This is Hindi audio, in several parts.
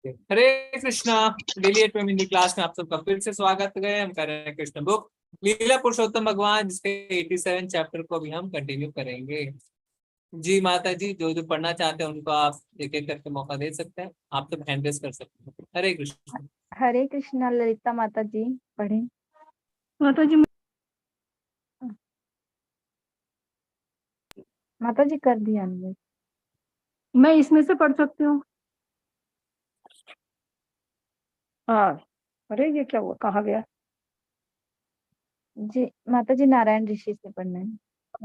हरे Krishna. Daily 8 PM Hindi class में आप सबका फिर से स्वागत है। हम कर रहे हैं कृष्ण बुक लीला पुरुषोत्तम भगवान, जिसके 87 चैप्टर को भी हम कंटिन्यू करेंगे। जी माता जी, जो जो पढ़ना चाहते हैं उनको आप एक एक करके मौका दे सकते हैं। आप सब हैंड रेस कर सकते हैं। हरे कृष्ण। हरे कृष्णा। ललिता माता जी पढ़े। माता जी कर दिया हमने। मैं इसमें से पढ़ सकती हूँ। हाँ, अरे ये क्या हुआ, कहाँ गया? जी माता जी, नारायण ऋषि से पढ़ना है।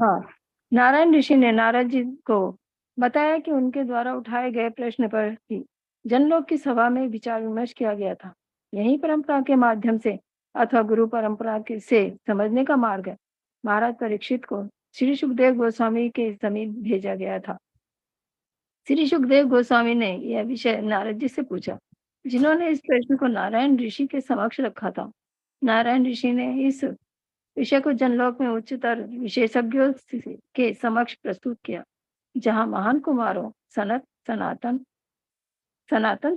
हाँ, नारायण ऋषि ने नारद जी को बताया कि उनके द्वारा उठाए गए प्रश्न पर ही जनलोक की सभा में विचार विमर्श किया गया था। यही परंपरा के माध्यम से अथवा गुरु परंपरा के से समझने का मार्ग है। महाराज परीक्षित को श्री सुखदेव गोस्वामी के समीप भेजा गया था। श्री सुखदेव गोस्वामी ने यह विषय नारद जी से पूछा, जिन्होंने इस प्रश्न को नारायण ऋषि के समक्ष रखा था। नारायण ऋषि ने इस विषय को जनलोक में उच्चतर विशेषज्ञों के समक्ष प्रस्तुत किया, जहां महान कुमारों सनातन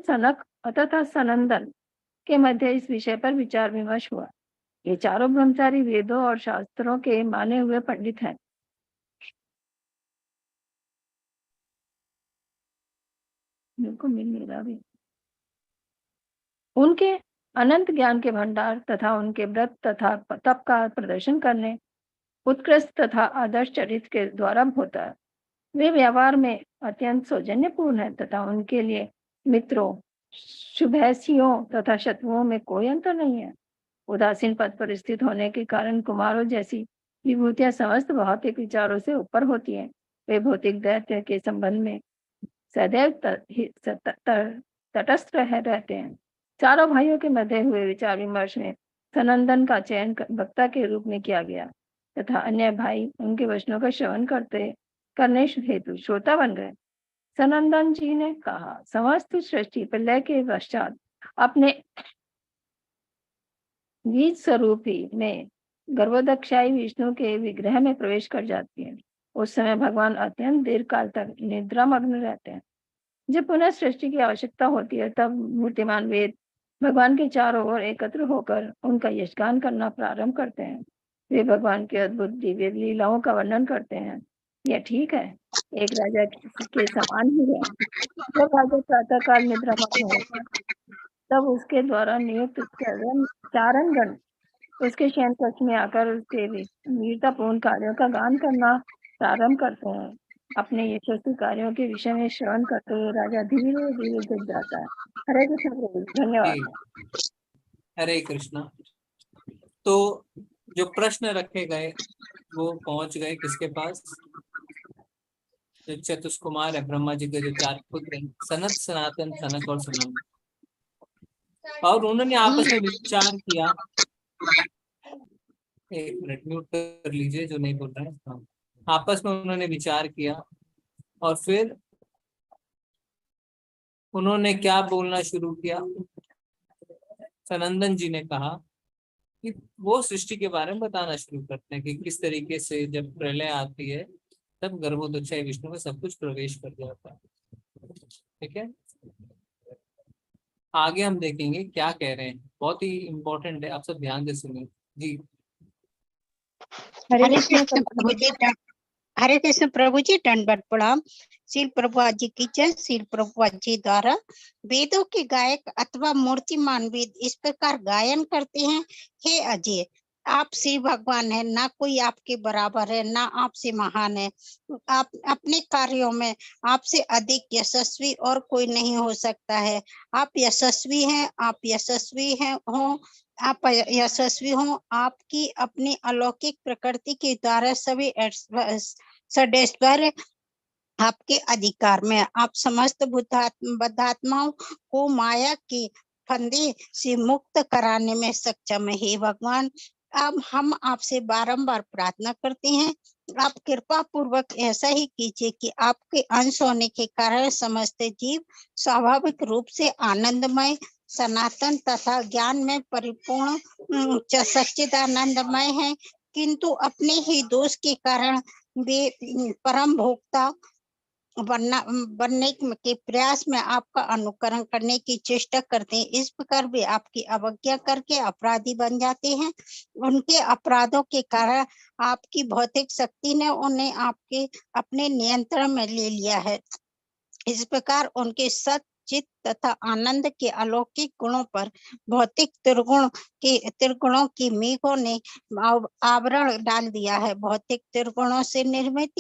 सनक तथा सनंदन के मध्य इस विषय पर विचार विमर्श हुआ। ये चारों ब्रह्मचारी वेदों और शास्त्रों के माने हुए पंडित हैं। बिल्कुल मिल नहीं रहा भी। उनके अनंत ज्ञान के भंडार तथा उनके व्रत तथा तप का प्रदर्शन करने उत्कृष्ट तथा आदर्श चरित्र के द्वारा होता है। वे व्यवहार में अत्यंत सौजन्यपूर्ण है तथा उनके लिए मित्रों, शुभैषियों तथा शत्रुओं में कोई अंतर नहीं है। उदासीन पद पर स्थित होने के कारण कुमारों जैसी विभूतियां समस्त भौतिक विचारों से ऊपर होती हैं। वे भौतिक दैत्य के संबंध में सदैव तटस्थ रहते हैं। चारों भाइयों के मध्य हुए विचार विमर्श में सनंदन का चयन वक्ता के रूप में किया गया तथा अन्य भाई उनके वचनों का श्रवण करने हेतु श्रोता बन गए। सनंदन जी ने कहा, समस्त सृष्टि प्रलय के पश्चात अपने बीज स्वरूप ही में गर्भोदक्षाई विष्णु के विग्रह में प्रवेश कर जाती है। उस समय भगवान अत्यंत दीर्घ काल तक निद्रा मग्न रहते हैं। जब पुनः सृष्टि की आवश्यकता होती है, तब मूर्तिमान वेद भगवान के चारों ओर एकत्र होकर उनका यशगान करना प्रारंभ करते हैं। वे भगवान के अद्भुत दिव्य लीलाओं का वर्णन करते हैं। यह ठीक है, एक राजा के समान ही है। जब राजा प्रातः काल निद्रा मग्न होता है, तब उसके द्वारा नियुक्त चारणगण उसके शयन कक्ष में आकर उसके वीरतापूर्ण कार्यों का गान करना प्रारंभ करते हैं। अपने यशस्वी कार्यों के विषय में श्रवण करते हुए राजा धीरे धीरे जग जाता है। हरे कृष्ण प्रभु, धन्यवाद। हरे कृष्णा। तो जो प्रश्न रखे गए वो पहुंच गए किसके पास? जो चतुष्कुमार है, ब्रह्मा जी के जो 4 पुत्र हैं, सनत, सनातन, सनक और सनंद, और उन्होंने आपस में विचार किया। एक मिनट म्यूट कर लीजिए जो नहीं बोल रहा है। हाँ, आपस में उन्होंने विचार किया और फिर उन्होंने क्या बोलना शुरू किया। सनंदन जी ने कहा कि वो सृष्टि के बारे में बताना शुरू करते हैं कि किस तरीके से जब प्रलय आती है तब गर्भोदक्षाई विष्णु में सब कुछ प्रवेश कर जाता है। ठीक है, आगे हम देखेंगे क्या कह रहे हैं। बहुत ही इंपॉर्टेंट है, आप सब ध्यान से सुनिए जी। हरे कृष्ण प्रभु जी, हरे कृष्ण प्रभु जी, दंडवत प्रणाम। श्रील प्रभुपाद जी की जय। श्रील प्रभुपाद जी द्वारा वेदों के गायक अथवा मूर्तिमान वेद इस प्रकार गायन करते हैं, हे अजय, आप श्री भगवान है, ना कोई आपके बराबर है, ना आपसे महान है। आप अपने कार्यों में आपसे अधिक यशस्वी और कोई नहीं हो सकता है। आप यशस्वी हैं, आप यशस्वी हैं हो, आप यशस्वी हो। आपकी अपनी अलौकिक प्रकृति के द्वारा सभी षडेश्वर आपके अधिकार में। आप समस्त बुद्धात्माओं को माया के फंदे से मुक्त कराने में सक्षम है। हे भगवान, अब हम आपसे बारंबार प्रार्थना करते हैं, आप कृपा पूर्वक ऐसा ही कीजिए कि आपके अंश होने के कारण समस्त जीव स्वाभाविक रूप से आनंदमय, सनातन तथा ज्ञान में परिपूर्ण सच्चिदानंदमय है, किंतु अपने ही दोष के कारण वे परम भोक्ता बनने के प्रयास में आपका अनुकरण करने की चेष्टा करते हैं। इस प्रकार वे आपकी अवज्ञा करके अपराधी बन जाते हैं। उनके अपराधों के कारण आपकी भौतिक शक्ति ने उन्हें आपके अपने नियंत्रण में ले लिया है। इस प्रकार उनके सत, चित तथा आनंद के अलौकिक गुणों पर भौतिक त्रिगुणों की मेघों ने आवरण डाल दिया है। भौतिक त्रिगुणों से निर्मित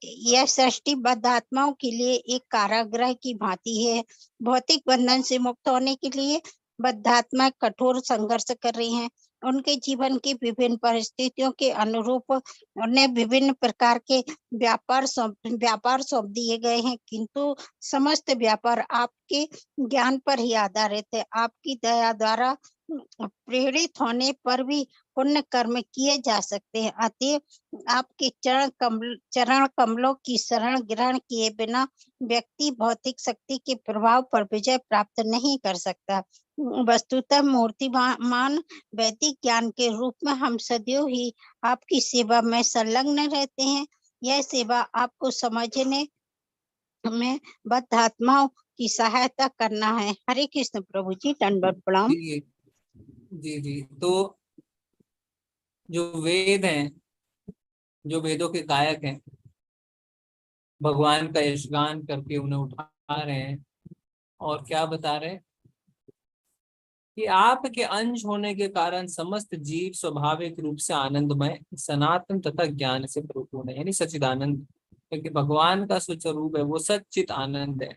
यह सृष्टि बद्ध आत्माओं के लिए एक कारागृह की भांति है। भौतिक बंधन से मुक्त होने के लिए बद्ध आत्मा कठोर संघर्ष कर रही हैं। उनके जीवन की विभिन्न परिस्थितियों के अनुरूप उन्हें विभिन्न प्रकार के व्यापार सौंप दिए गए हैं, किंतु समस्त व्यापार आपके ज्ञान पर ही आधारित है। आपकी दया द्वारा प्रेरित होने पर भी पुण्य कर्म किए जा सकते हैं। अतः आपके चरण कमलों की शरण ग्रहण किए बिना व्यक्ति भौतिक शक्ति के प्रभाव पर विजय प्राप्त नहीं कर सकता। वस्तुतः मूर्तिमान वैदिक ज्ञान के रूप में हम सदैव ही आपकी सेवा में संलग्न रहते हैं। यह सेवा आपको समझने में बद्ध आत्माओं की सहायता करना है। हरे कृष्ण प्रभु जी, दंडवत प्रणाम। जी। तो जो वेद हैं, जो वेदों के गायक हैं, भगवान का यशगान करके उन्हें उठा रहे हैं और क्या बता रहे हैं कि आपके अंश होने के कारण समस्त जीव स्वाभाविक रूप से आनंदमय, सनातन तथा ज्ञान से परिपूर्ण है, यानी सच्चिदानंद। क्योंकि भगवान का स्वरूप है वो सच्चित आनंद है।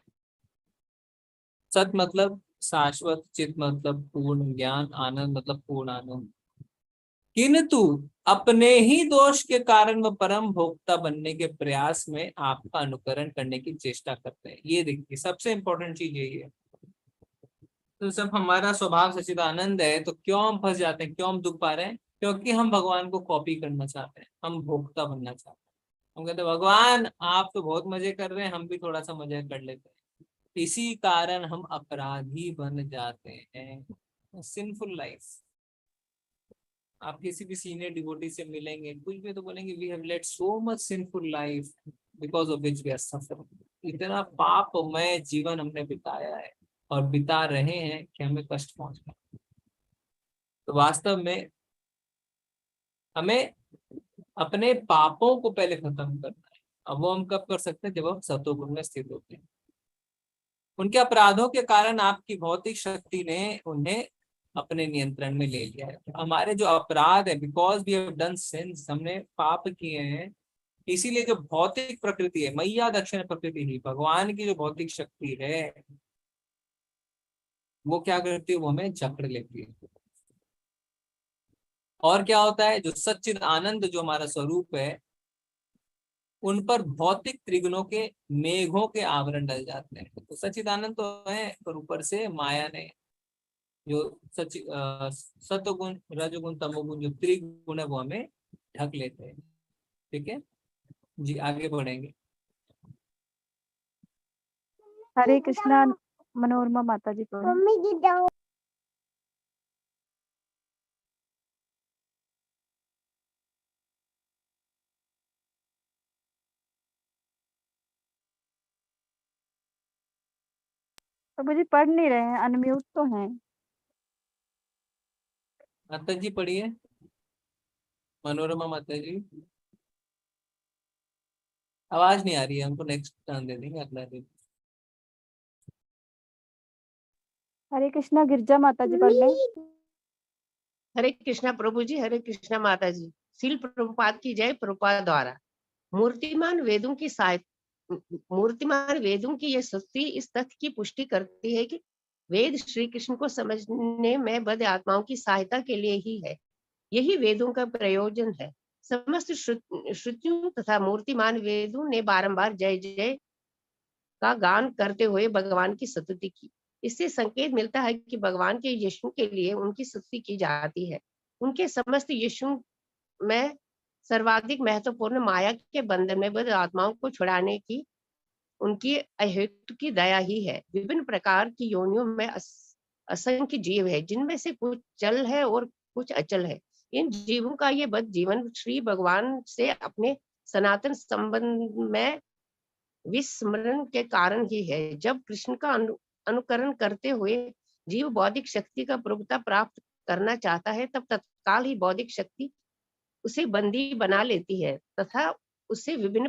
सत मतलब शाश्वत, चित मतलब पूर्ण, ज्ञान, आनंद मतलब पूर्ण आनंद। किंतु अपने ही दोष के कारण वह परम भोक्ता बनने के प्रयास में आपका अनुकरण करने की चेष्टा करते हैं। ये देखिए सबसे इंपॉर्टेंट चीज यही है। तो जब हमारा स्वभाव सच्चिदानंद है तो क्यों हम फंस जाते हैं, क्यों हम दुख पा रहे हैं? क्योंकि हम भगवान को कॉपी करना चाहते हैं, हम भोक्ता बनना चाहते हैं। हम कहते हैं भगवान आप तो बहुत मजे कर रहे हैं, हम भी थोड़ा सा मजे कर लेते हैं। इसी कारण हम अपराधी बन जाते हैं। Sinful life. आप किसी भी सीनियर डिवोटी से मिलेंगे, कुछ भी तो बोलेंगे we have led so much sinful life because of which we are suffering. इतना पापमय जीवन हमने बिताया है और बिता रहे हैं कि हमें कष्ट पहुंच रहा है। तो वास्तव में हमें अपने पापों को पहले खत्म करना है। अब वो हम कब कर सकते हैं? जब हम सतोगुण में स्थित होते हैं। उनके अपराधों के कारण आपकी भौतिक शक्ति ने उन्हें अपने नियंत्रण में ले लिया है। हमारे जो अपराध है, because we have done sins, हमने पाप किए हैं, इसीलिए जो भौतिक प्रकृति है, मैया दक्षिण प्रकृति ही, भगवान की जो भौतिक शक्ति है वो क्या करती है? वो हमें जकड़ लेती है। और क्या होता है? जो सच्चिद आनंद जो हमारा स्वरूप है, उन पर भौतिक त्रिगुणों के मेघों के आवरण डल जाते हैं। तो सच्चिदानंद तो है, पर ऊपर से माया ने जो सत्वगुण, रजगुण, तमोगुण जो त्रिगुण है वो हमें ढक लेते हैं। ठीक है जी, आगे बढ़ेंगे। हरे कृष्णा मनोरमा माता जी को। तो मुझे पढ़ नहीं रहे हैं, अनम्यूट तो हैं। माता जी पढ़िए, मनोरमा माता जी। आवाज नहीं आ रही है, हमको नेक्स्ट टर्न दे देंगे, अगला दिन। हरे कृष्णा गिरजा माता जी पढ़ लें। हरे कृष्णा प्रभु जी, हरे कृष्णा माता जी। श्रील प्रभुपाद की जय। प्रभुपाद द्वारा मूर्तिमान वेदों की यह सृष्टि इस तथ्य की पुष्टि करती है कि वेद श्री कृष्ण को समझने में बद्ध आत्माओं की सहायता के लिए ही है। यही वेदों का प्रयोजन है। समस्त श्रुतियों तथा मूर्तिमान वेदों ने बारंबार जय जय का गान करते हुए भगवान की स्तुति की। इससे संकेत मिलता है कि भगवान के यीशु के लिए उनकी स्तुति की जाती है। उनके समस्त यीशु में सर्वाधिक महत्वपूर्ण माया के बंधन में बद्ध आत्माओं को छुड़ाने की उनकी अहेतु की दया ही है। विभिन्न प्रकार की योनियों में असंख्य जीव है, जिनमें से कुछ चल है और कुछ अचल है। इन जीवों का ये बद्ध जीवन श्री भगवान से अपने सनातन संबंध में विस्मरण के कारण ही है। जब कृष्ण का अनुकरण करते हुए जीव बौद्धिक शक्ति का प्रभुता प्राप्त करना चाहता है, तब तत्काल ही बौद्धिक शक्ति उसे बंदी बना लेती है तथा उससे विभिन्न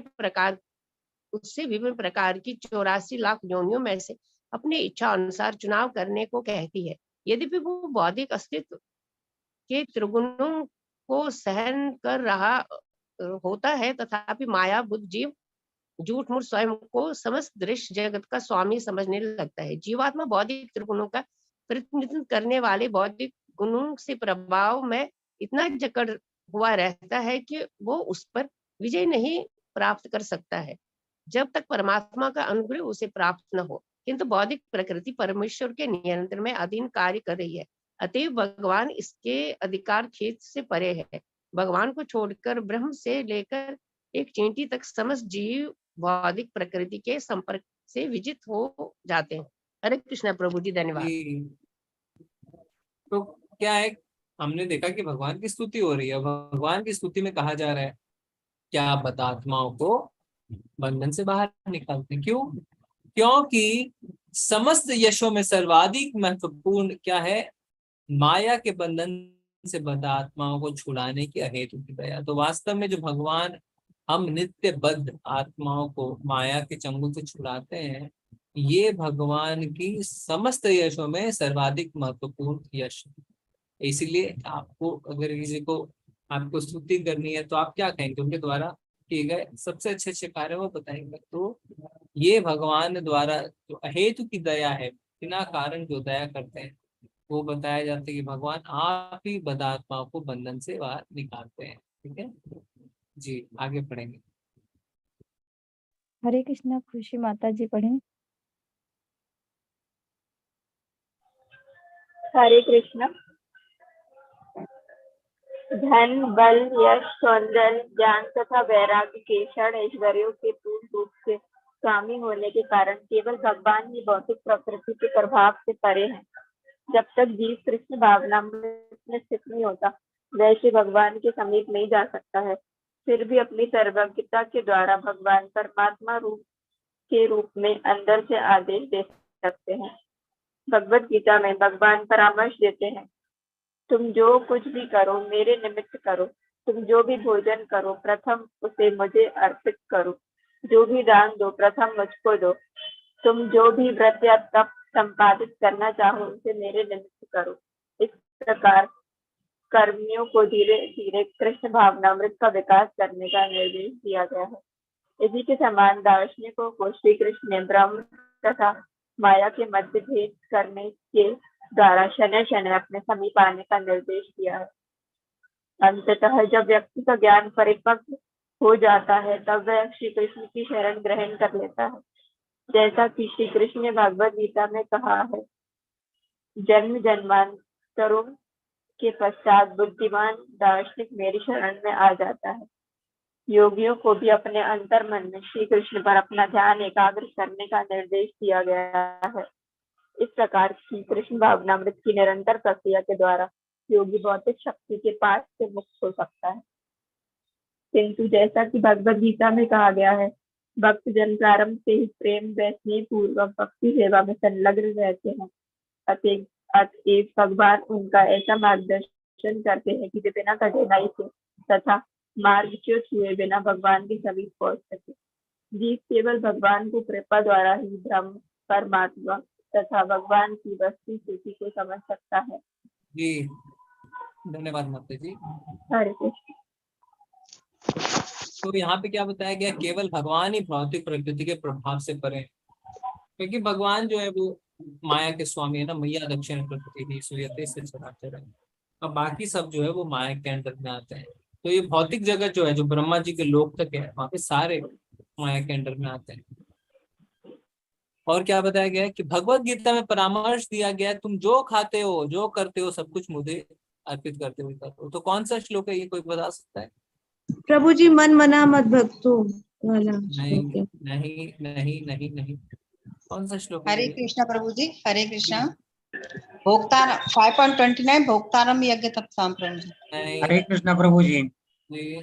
प्रकार की 84 लाख योनियों में से अपने इच्छा अनुसार चुनाव करने को कहती है। यद्यपि वो बौद्धिक अस्तित्व के त्रिगुणों को सहन कर रहा होता है, तथापि माया बुद्ध जीव झूठ मूठ स्वयं को समस्त दृश्य जगत का स्वामी समझने लगता है। जीवात्मा बौद्धिक त्रिगुणों का प्रतिनिधित्व करने वाले बौद्धिक गुणों से प्रभाव में इतना जकड़ हुआ रहता है कि वो उस पर विजय नहीं प्राप्त कर सकता है जब तक परमात्मा का अनुग्रह उसे प्राप्त न हो। किंतु बौद्धिक प्रकृति परमेश्वर के नियंत्रण में अधीन कार्य कर रही है, अतएव भगवान इसके अधिकार क्षेत्र से परे है। भगवान को छोड़कर ब्रह्म से लेकर एक चींटी तक समस्त जीव बौद्धिक प्रकृति के संपर्क से विजित हो जाते हैं। हरे कृष्णा प्रभु जी, धन्यवाद। तो क्या है, हमने देखा कि भगवान की स्तुति हो रही है। भगवान की स्तुति में कहा जा रहा है क्या आप बदात्माओं को बंधन से बाहर निकालते हैं। क्यों? क्योंकि समस्त यशों में सर्वाधिक महत्वपूर्ण क्या है? माया के बंधन से बदात्माओं को छुड़ाने की अहेतु की दया। तो वास्तव में जो भगवान हम नित्य बद्ध आत्माओं को माया के चंगुल से छुड़ाते हैं, ये भगवान की समस्त यशों में सर्वाधिक महत्वपूर्ण यश। इसीलिए आपको अगर किसी को आपको स्तुति करनी है तो आप क्या कहेंगे? उनके द्वारा किए गए सबसे अच्छे अच्छे कार्य वो बताएंगे। तो ये भगवान द्वारा जो अहेतु की दया है, बिना कारण जो दया करते हैं, वो बताया जाता है कि भगवान आप ही बदात्माओं को बंधन से बाहर निकालते हैं। ठीक है जी, आगे पढ़ेंगे। हरे कृष्णा खुशी माता जी पढ़ें। हरे कृष्णा। धन, बल, यश, सौंदर्य, ज्ञान तथा वैराग्य के क्षण ऐश्वर्यों के पूर्ण रूप से स्वामी होने के कारण केवल भगवान ही भौतिक प्रकृति के प्रभाव से परे हैं। जब तक जीव कृष्ण भावना में स्थित नहीं होता, वैसे भगवान के समीप नहीं जा सकता है। फिर भी अपनी सर्वज्ञता के द्वारा भगवान परमात्मा रूप में अंदर से आदेश दे सकते हैं। भगवत गीता में भगवान परामर्श देते हैं, तुम जो कुछ भी करो मेरे निमित्त करो। तुम जो भी भोजन करो प्रथम उसे मुझे अर्पित करो। जो भी दान दो प्रथम मुझको दो। तुम जो भी व्रत या तप संपादित करना चाहो उसे मेरे निमित्त करो। इस प्रकार कर्मियों को धीरे धीरे कृष्ण भावनामृत का विकास करने का निर्देश दिया गया है। इसी के समान दार्शनिकों को श्री कृष्ण ने ब्रह्म तथा माया के मध्य भेद करने के द्वारा शनय शनय अपने समीप आने का निर्देश दिया है। अंततः जब व्यक्ति का ज्ञान परिपक्व हो जाता है, तब वह श्री कृष्ण की शरण ग्रहण कर लेता है। जैसा कि श्री कृष्ण ने भगवद गीता में कहा है, जन्म जन्मांतरों के पश्चात बुद्धिमान दार्शनिक मेरी शरण में आ जाता है। योगियों को भी अपने अंतर मन में श्री कृष्ण पर अपना ध्यान एकाग्र करने का निर्देश दिया गया है। इस प्रकार की कृष्ण भावनामृत की निरंतर प्रक्रिया के द्वारा योगी भौतिक शक्ति के पास से मुक्त हो सकता है। किंतु जैसा कि भगवद गीता में कहा गया है, भक्त जन प्रारंभ से ही प्रेम व स्नेह पूर्वक भक्ति सेवा में संलग्न रहते हैं। अतएव भगवान उनका ऐसा मार्गदर्शन करते हैं कि वे बिना कठिनाई से तथा मार्गच्युत हुए बिना भगवान के समीप पहुंच सके। जीव केवल भगवान को कृपा द्वारा ही ब्रह्म, परमात्मा तथा भगवान की वस्तु स्थिति को समझ सकता है। जी धन्यवाद माता जी। हरे कृष्ण। तो यहाँ पे क्या बताया गया? केवल भगवान ही भौतिक प्रकृति के प्रभाव से परे, क्योंकि भगवान जो है वो माया के स्वामी है ना। मैया दक्षिण प्रकृति ही सूयते से चराचर है। अब बाकी सब जो है वो माया के अंडर में आते हैं। तो ये भौतिक जगत जो है, जो ब्रह्मा जी के लोक तक है, वहाँ पे सारे माया के अंडर में आते हैं। और क्या बताया गया है कि भगवत गीता में परामर्श दिया गया है, तुम जो खाते हो जो करते हो सब कुछ मुझे अर्पित करते हुए करो। तो कौन सा श्लोक है ये, कोई बता सकता है? प्रभु जी, मन मना मत भक्तो वाला नहीं श्लोक है। नहीं नहीं नहीं नहीं, कौन सा श्लोक है? हरे कृष्णा प्रभु जी, हरे कृष्णा। भोक्ता 5.29 भोक्तारम यज्ञ तत्साम प्रभु जी। हरे कृष्णा प्रभु जी। जी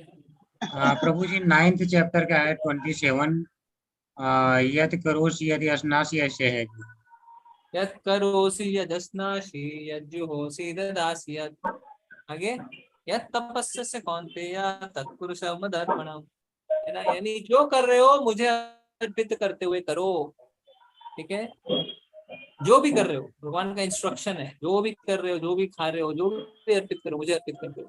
प्रभु जी 9th चैप्टर का है 27 यत करोसि यदि अस्नासि ऐसे है। यत् करोसि यदस्नासि यज्जुहोसि ददासि यत्। आगे यत् तपस्स्य कौन्तेय तत्पुरुष मदर्पणम्, है ना, यानी जो कर रहे हो मुझे अर्पित करते हुए करो। ठीक है, जो भी कर रहे हो भगवान का इंस्ट्रक्शन है, जो भी कर रहे हो, जो भी खा रहे हो, जो भी अर्पित करो मुझे अर्पित कर दो।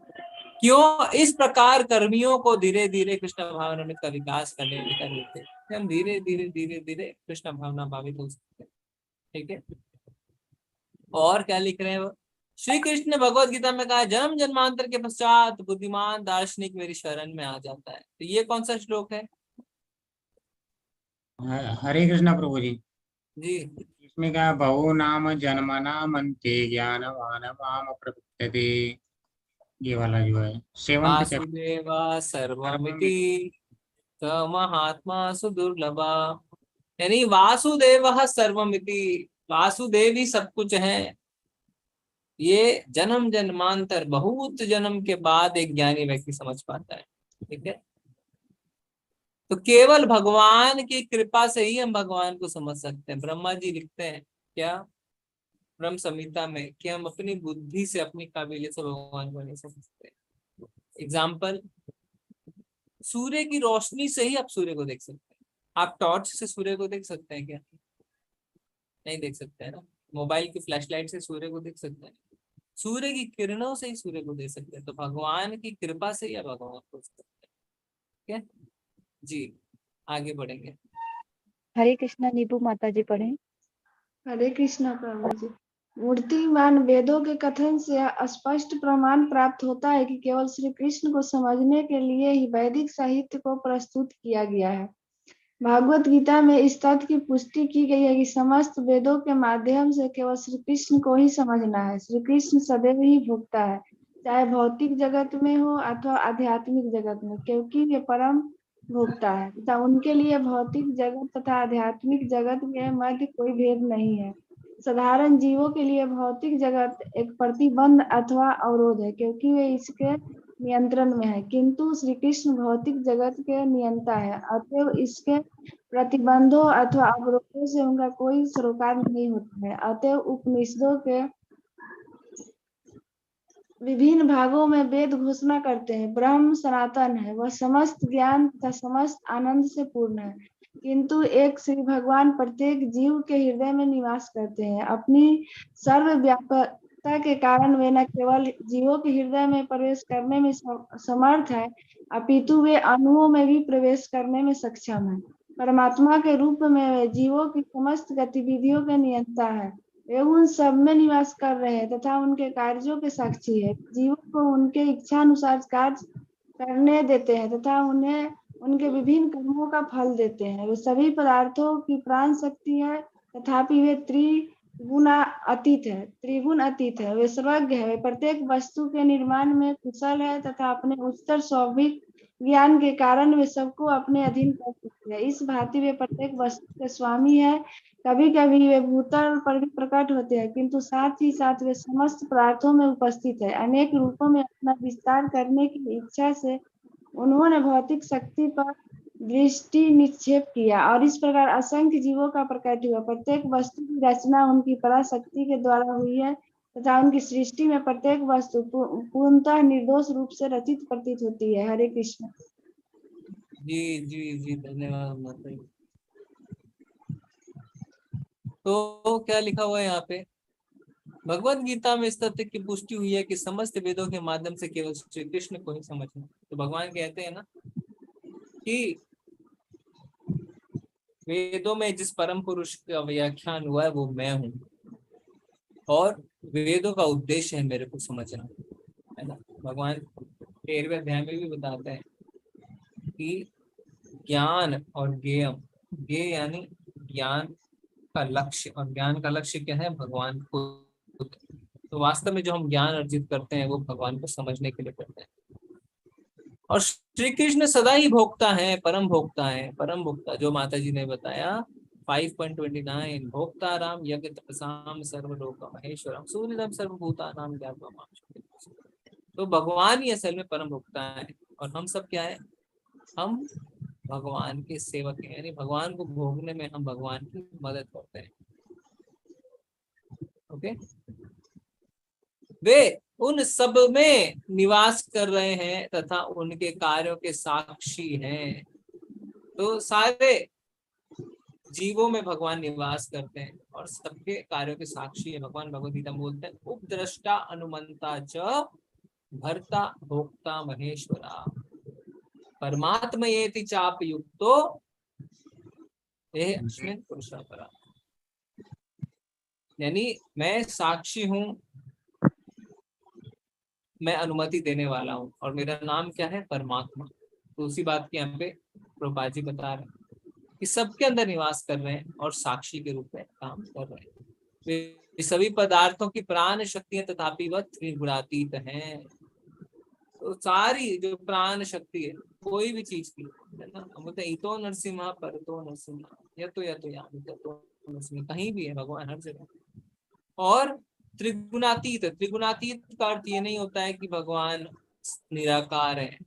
क्यों? इस प्रकार कर्मियों को धीरे धीरे कृष्ण भावनामृत का विकास करने का निर्देश, हम धीरे धीरे धीरे धीरे कृष्ण भावना भावित हो सकते हैं। ठीक है, और क्या लिख रहे हैं वो? श्री कृष्ण ने भगवत गीता में कहा, जन्म जन्मांतर के पश्चात बुद्धिमान दार्शनिक मेरी शरण में आ जाता है। तो ये कौन सा श्लोक है हरे कृष्णा प्रभु जी। जी? इसमें क्या, बहु नाम जन्मनाम अंते ज्ञानवान माम प्रपद्यते, ये वाला जो है 7th चैप्टर। वासुदेवा सर्वमिति स महात्मा सुदुर्लभा, यानी वासुदेव सर्वमिति, वासुदेव ही सब कुछ है। ये जन्म जन्मांतर बहुत जन्म के बाद एक ज्ञानी व्यक्ति समझ पाता है। ठीक है, तो केवल भगवान की कृपा से ही हम भगवान को समझ सकते हैं। ब्रह्मा जी लिखते हैं क्या ब्रह्म संहिता में कि हम अपनी बुद्धि से, अपनी काबिलियत से भगवान को नहीं समझते। एग्जाम्पल, सूर्य की रोशनी से ही आप सूर्य को देख सकते हैं। आप टॉर्च से सूर्य को देख सकते हैं क्या? नहीं देख सकते हैं ना। मोबाइल की फ्लैशलाइट से सूर्य को देख सकते हैं? सूर्य की किरणों से ही सूर्य को देख सकते हैं। तो भगवान की कृपा से ही आप भगवान को देख सकते हैं। ठीक है जी, आगे बढ़ेंगे। हरे कृष्णा नीबू माता जी पढ़े। हरे कृष्णा प्रभु जी। मूर्तिमान वेदों के कथन से स्पष्ट प्रमाण प्राप्त होता है कि केवल श्री कृष्ण को समझने के लिए ही वैदिक साहित्य को प्रस्तुत किया गया है। भागवत गीता में इस तथ्य की पुष्टि की गई है कि समस्त वेदों के माध्यम से केवल श्री कृष्ण को ही समझना है। श्री कृष्ण सदैव ही भोगता है, चाहे भौतिक जगत में हो अथवा आध्यात्मिक जगत में, क्योंकि वे परम भोगता है तथा उनके लिए भौतिक जगत तथा आध्यात्मिक जगत के मध्य कोई भेद नहीं है। साधारण जीवों के लिए भौतिक जगत एक प्रतिबंध अथवा अवरोध है, क्योंकि वे इसके नियंत्रण में है, किंतु श्री कृष्ण भौतिक जगत के नियंता है, अतएव इसके प्रतिबंधों अथवा अवरोधों से उनका कोई सरोकार नहीं होता है। अतएव उपनिषदों के विभिन्न भागों में वेद घोषणा करते हैं, ब्रह्म सनातन है, वह समस्त ज्ञान तथा समस्त आनंद से पूर्ण है, किंतु एक श्री भगवान प्रत्येक जीव के हृदय में निवास करते हैं। अपनी सर्वव्यापकता के कारण वे न केवल जीवों के हृदय में प्रवेश करने में समर्थ है, अपितु वे अणुओं में भी प्रवेश करने में सक्षम है। परमात्मा के रूप में वे जीवों की समस्त गतिविधियों के नियंता है। वे उन सब में निवास कर रहे हैं तथा उनके कार्यों के साक्षी है। जीवों को उनके इच्छा अनुसार कार्य करने देते हैं तथा उन्हें उनके विभिन्न कर्मों का फल देते हैं। वे सभी पदार्थों की प्राण शक्ति है, तथापि वे त्रिगुण अतीत है। वे सर्वज्ञ है, वे प्रत्येक वस्तु के निर्माण में कुशल है तथा अपने उच्चतर स्वाभाविक ज्ञान के कारण वे सबको अपने अधीन कर सकते हैं। इस भांति वे प्रत्येक वस्तु के स्वामी है। कभी कभी वे भूतल पर भी प्रकट होते हैं, किंतु साथ ही साथ वे समस्त पदार्थों में उपस्थित है। अनेक रूपों में अपना विस्तार करने की इच्छा से उन्होंने भौतिक शक्ति पर दृष्टि निक्षेप किया और इस प्रकार असंख्य जीवों का प्रकट हुआ। प्रत्येक वस्तु की रचना उनकी पराशक्ति के द्वारा हुई है तथा उनकी सृष्टि में प्रत्येक वस्तु पूर्णतः निर्दोष रूप से रचित प्रतीत होती है। हरे कृष्ण। जी जी जी, धन्यवाद माता जी। तो क्या लिखा हुआ है यहाँ पे? भगवत गीता में इस तथ्य की पुष्टि हुई है कि समस्त वेदों के माध्यम से केवल श्री कृष्ण को ही समझना। तो भगवान कहते हैं ना कि वेदों में जिस परम पुरुष का व्याख्यान हुआ है वो मैं हूँ, और वेदों का उद्देश्य है मेरे को समझना, है ना। भगवान 13वें अध्याय में भी बताते हैं कि ज्ञान और ज्ञेयम, ज्ञेय यानी ज्ञान का लक्ष्य, और ज्ञान का लक्ष्य क्या है? भगवान को। तो वास्तव में जो हम ज्ञान अर्जित करते हैं वो भगवान को समझने के लिए करते हैं। और श्री कृष्ण सदा ही भोक्ता है, परम भोक्ता है। परम भोक्ता जो माता जी ने बताया 5.29, भोक्ता राम यज्ञ तपसाम सर्वलोक महेश्वरम सूर्यदम सर्वभूतानाम ज्ञात्वा माम शक्ति। तो भगवान ही असल में परम भोक्ता है, और हम सब क्या है? हम भगवान के सेवक हैं, यानी भगवान को भोगने में हम भगवान की मदद करते हैं। ओके, वे उन सब में निवास कर रहे हैं तथा उनके कार्यों के साक्षी हैं। तो सारे जीवों में भगवान निवास करते हैं और सबके कार्यों के साक्षी है। भगवान भगवद गीता में बोलते हैं, उपद्रष्टा अनुमंता च भर्ता भोक्ता महेश्वरा परमात्मा येति चाप युक्तो यह अस्मिन् पुरुषः परा। यानी मैं साक्षी हूँ, मैं अनुमति देने वाला हूँ और मेरा नाम क्या है? परमात्मा। तो उसी बात की यहाँ पे प्रभुपाद जी बता रहे हैं कि सबके अंदर निवास कर रहे हैं और साक्षी के रूप में काम कर रहे हैं। वे सभी पदार्थों की प्राण शक्तियां तथापि वह त्रिगुणातीत हैं। तो सारी जो प्राण शक्ति है कोई भी चीज की, है ना, हम बोलते हैं इतो नरसिम्हा परतो नरसिम्हा, यतो यामि ततो नरसिम्हा, कहीं भी है भगवान हर जगह। और त्रिगुणातीत, त्रिगुणातीत का अर्थ ये नहीं होता है कि भगवान निराकार है।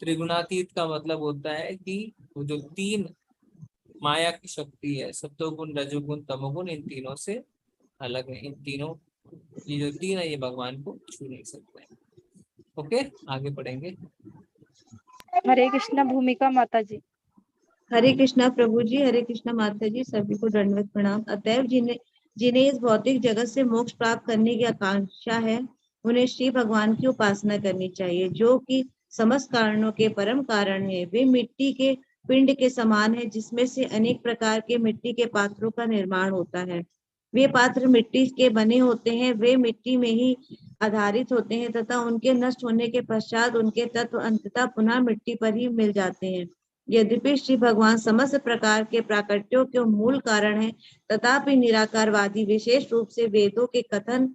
त्रिगुणातीत का मतलब होता है कि वो जो तीन माया की शक्ति है, सत्वगुण रजोगुण तमोगुण, इन तीनों से अलग है। इन तीनों, ये जो तीन है ये भगवान को छू नहीं सकते। ओके, आगे पढ़ेंगे। हरे कृष्णा भूमिका माता जी। हरे कृष्णा प्रभु जी, हरे कृष्णा माता जी, सभी को दंडवत प्रणाम। अतएव जिन्हें इस भौतिक जगत से मोक्ष प्राप्त करने की आकांक्षा है, उन्हें श्री भगवान की उपासना करनी चाहिए, जो कि समस्त कारणों के परम कारण है। वे मिट्टी के पिंड के समान है, जिसमें से अनेक प्रकार के मिट्टी के पात्रों का निर्माण होता है। वे पात्र मिट्टी के बने होते हैं, वे मिट्टी में ही आधारित होते हैं तथा उनके नष्ट होने के पश्चात उनके तत्व अंततः पुनः मिट्टी पर ही मिल जाते हैं। यद्यपि श्री भगवान समस्त प्रकार के प्राकट्यों के मूल कारण है, तथापि निराकारवादी विशेष रूप से वेदों के कथन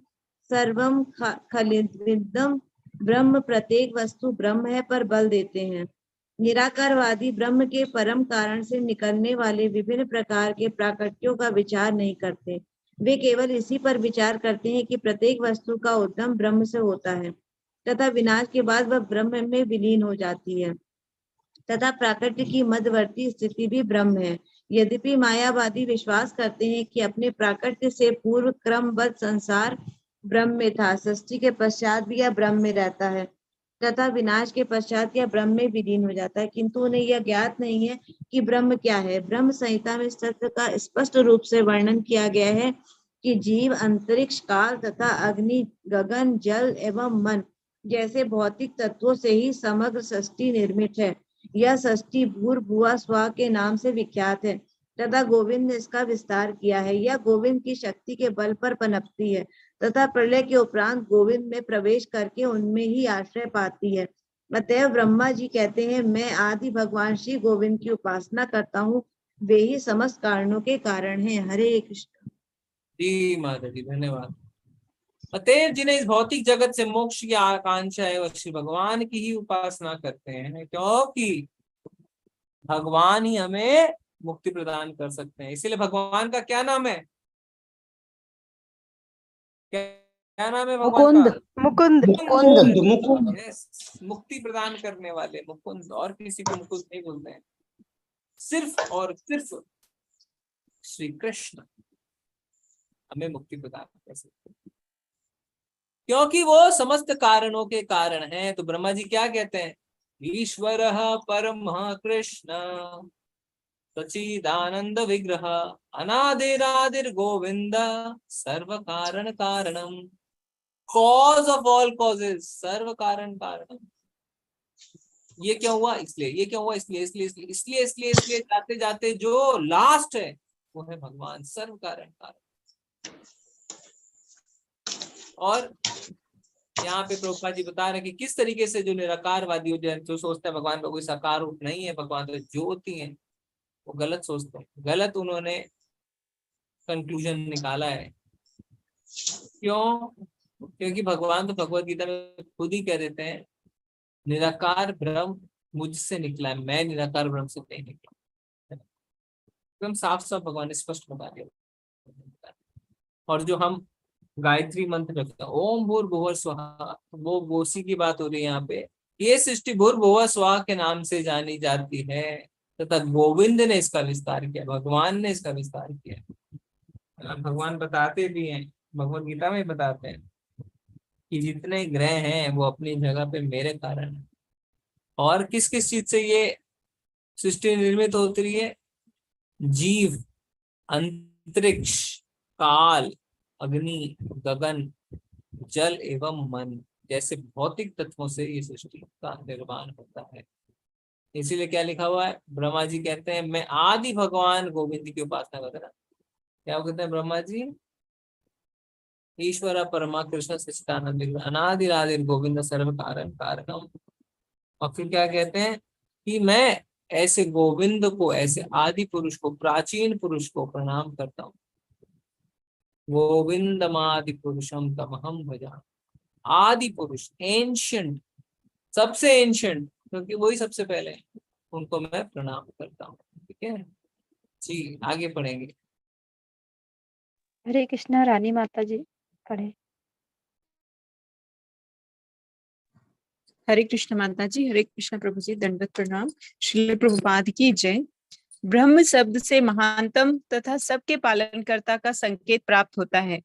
सर्वम खलिदम ब्रह्म, प्रत्येक वस्तु ब्रह्म है, पर बल देते हैं। निराकारवादी ब्रह्म के परम कारण से निकलने वाले विभिन्न प्रकार के प्राकट्यों का विचार नहीं करते। वे केवल इसी पर विचार करते हैं कि प्रत्येक वस्तु का उद्गम ब्रह्म से होता है तथा विनाश के बाद वह ब्रह्म में विलीन हो जाती है तथा प्राकृतिक की मध्यवर्ती स्थिति भी ब्रह्म है। यद्यपि मायावादी विश्वास करते हैं कि अपने प्राकृत्य से पूर्व क्रमबद्ध संसार ब्रह्म में था, सृष्टि के पश्चात भी यह ब्रह्म में रहता है तथा विनाश के पश्चात यह ब्रह्म में विलीन हो जाता है, किंतु उन्हें यह ज्ञात नहीं है कि ब्रह्म क्या है। ब्रह्म संहिता में इस तत्व का स्पष्ट रूप से वर्णन किया गया है कि जीव, अंतरिक्ष, काल तथा अग्नि, गगन, जल एवं मन जैसे भौतिक तत्वों से ही समग्र सृष्टि निर्मित है। यह सृष्टि भूर्भुवः स्वः के नाम से विख्यात है तथा गोविंद ने इसका विस्तार किया है। यह गोविंद की शक्ति के बल पर पनपती है तथा प्रलय के उपरांत गोविंद में प्रवेश करके उनमें ही आश्रय पाती है। अतएव ब्रह्मा जी कहते हैं, मैं आदि भगवान श्री गोविंद की उपासना करता हूँ, वे ही समस्त कारणों के कारण हैं। हरे कृष्ण। जी माता जी, धन्यवाद। अतएव जिन्हें इस भौतिक जगत से मोक्ष की आकांक्षा है, वह श्री भगवान की ही उपासना करते हैं, क्योंकि भगवान ही हमें मुक्ति प्रदान कर सकते हैं। इसीलिए भगवान का क्या नाम है? क्या नाम है भगवान का? मुकुंद। मुकुंद। मुकुंद। यस, मुक्ति प्रदान करने वाले मुकुंद। और किसी को मुकुंद नहीं बोलते हैं, सिर्फ और सिर्फ श्री कृष्ण हमें मुक्ति प्रदान कर सकते हैं, क्योंकि वो समस्त कारणों के कारण हैं। तो ब्रह्मा जी क्या कहते हैं? ईश्वरः परमः कृष्ण सच्चिदानंद विग्रह अनादिरादिर गोविंद सर्व कारण कारणम, कॉज ऑफ ऑल कॉजेस, सर्व कारण कारणम। ये क्या हुआ? इसलिए। ये क्या हुआ? इसलिए इसलिए इसलिए इसलिए इसलिए इसलिए जाते जाते जो लास्ट है वो है भगवान, सर्व कारण कारण। और यहाँ पे प्रभुपाद जी बता रहे हैं कि किस तरीके से जो निराकारवादी हो, जो सोचता है भगवान का कोई साकार रूप नहीं है, भगवान तो ज्योति है, वो गलत सोचते हैं, गलत उन्होंने कंक्लूजन निकाला है। क्यों? क्योंकि भगवान तो भगवत गीता में खुद ही कह देते हैं, निराकार ब्रह्म मुझसे निकला है, मैं निराकार ब्रह्म से नहीं निकला। एकदम साफ साफ भगवान ने स्पष्ट बता दिया। और जो हम गायत्री मंत्र रखते हैं, ओम भूर्भुवः स्वः, वो उसी की बात हो रही है यहाँ पे। ये सृष्टि भूर्भुवः स्वः के नाम से जानी जाती है तथा गोविंद ने इसका विस्तार किया, भगवान ने इसका विस्तार किया। भगवान बताते भी हैं, भगवत गीता में बताते हैं कि जितने ग्रह हैं वो अपनी जगह पे मेरे कारण है। और किस किस चीज से ये सृष्टि निर्मित होती रही है? जीव, अंतरिक्ष, काल, अग्नि, गगन, जल एवं मन जैसे भौतिक तत्वों से ये सृष्टि का निर्माण होता है। इसीलिए क्या लिखा हुआ है? ब्रह्मा जी कहते हैं मैं आदि भगवान गोविंद की उपासना कर रहा। क्या कहते हैं ब्रह्मा जी? ईश्वर परमा कृष्ण सच्चिदानंद अनादिरादि गोविंद सर्व कारण कारणम। और फिर क्या कहते हैं कि मैं ऐसे गोविंद को, ऐसे आदि पुरुष को, प्राचीन पुरुष को प्रणाम करता हूँ। गोविंदमादि पुरुषम तमहम भजा। आदि पुरुष, एंशियंट, सबसे एंशियंट, क्योंकि वही सबसे पहले है, उनको मैं प्रणाम करता हूँ। ठीक है जी, आगे पढ़ेंगे। हरे कृष्णा रानी माता जी पढ़े। हरे कृष्ण माता जी, हरे कृष्ण प्रभु जी, दंडवत प्रणाम। श्रील प्रभुपाद की जय। ब्रह्म शब्द से महानतम तथा सबके पालनकर्ता का संकेत प्राप्त होता है।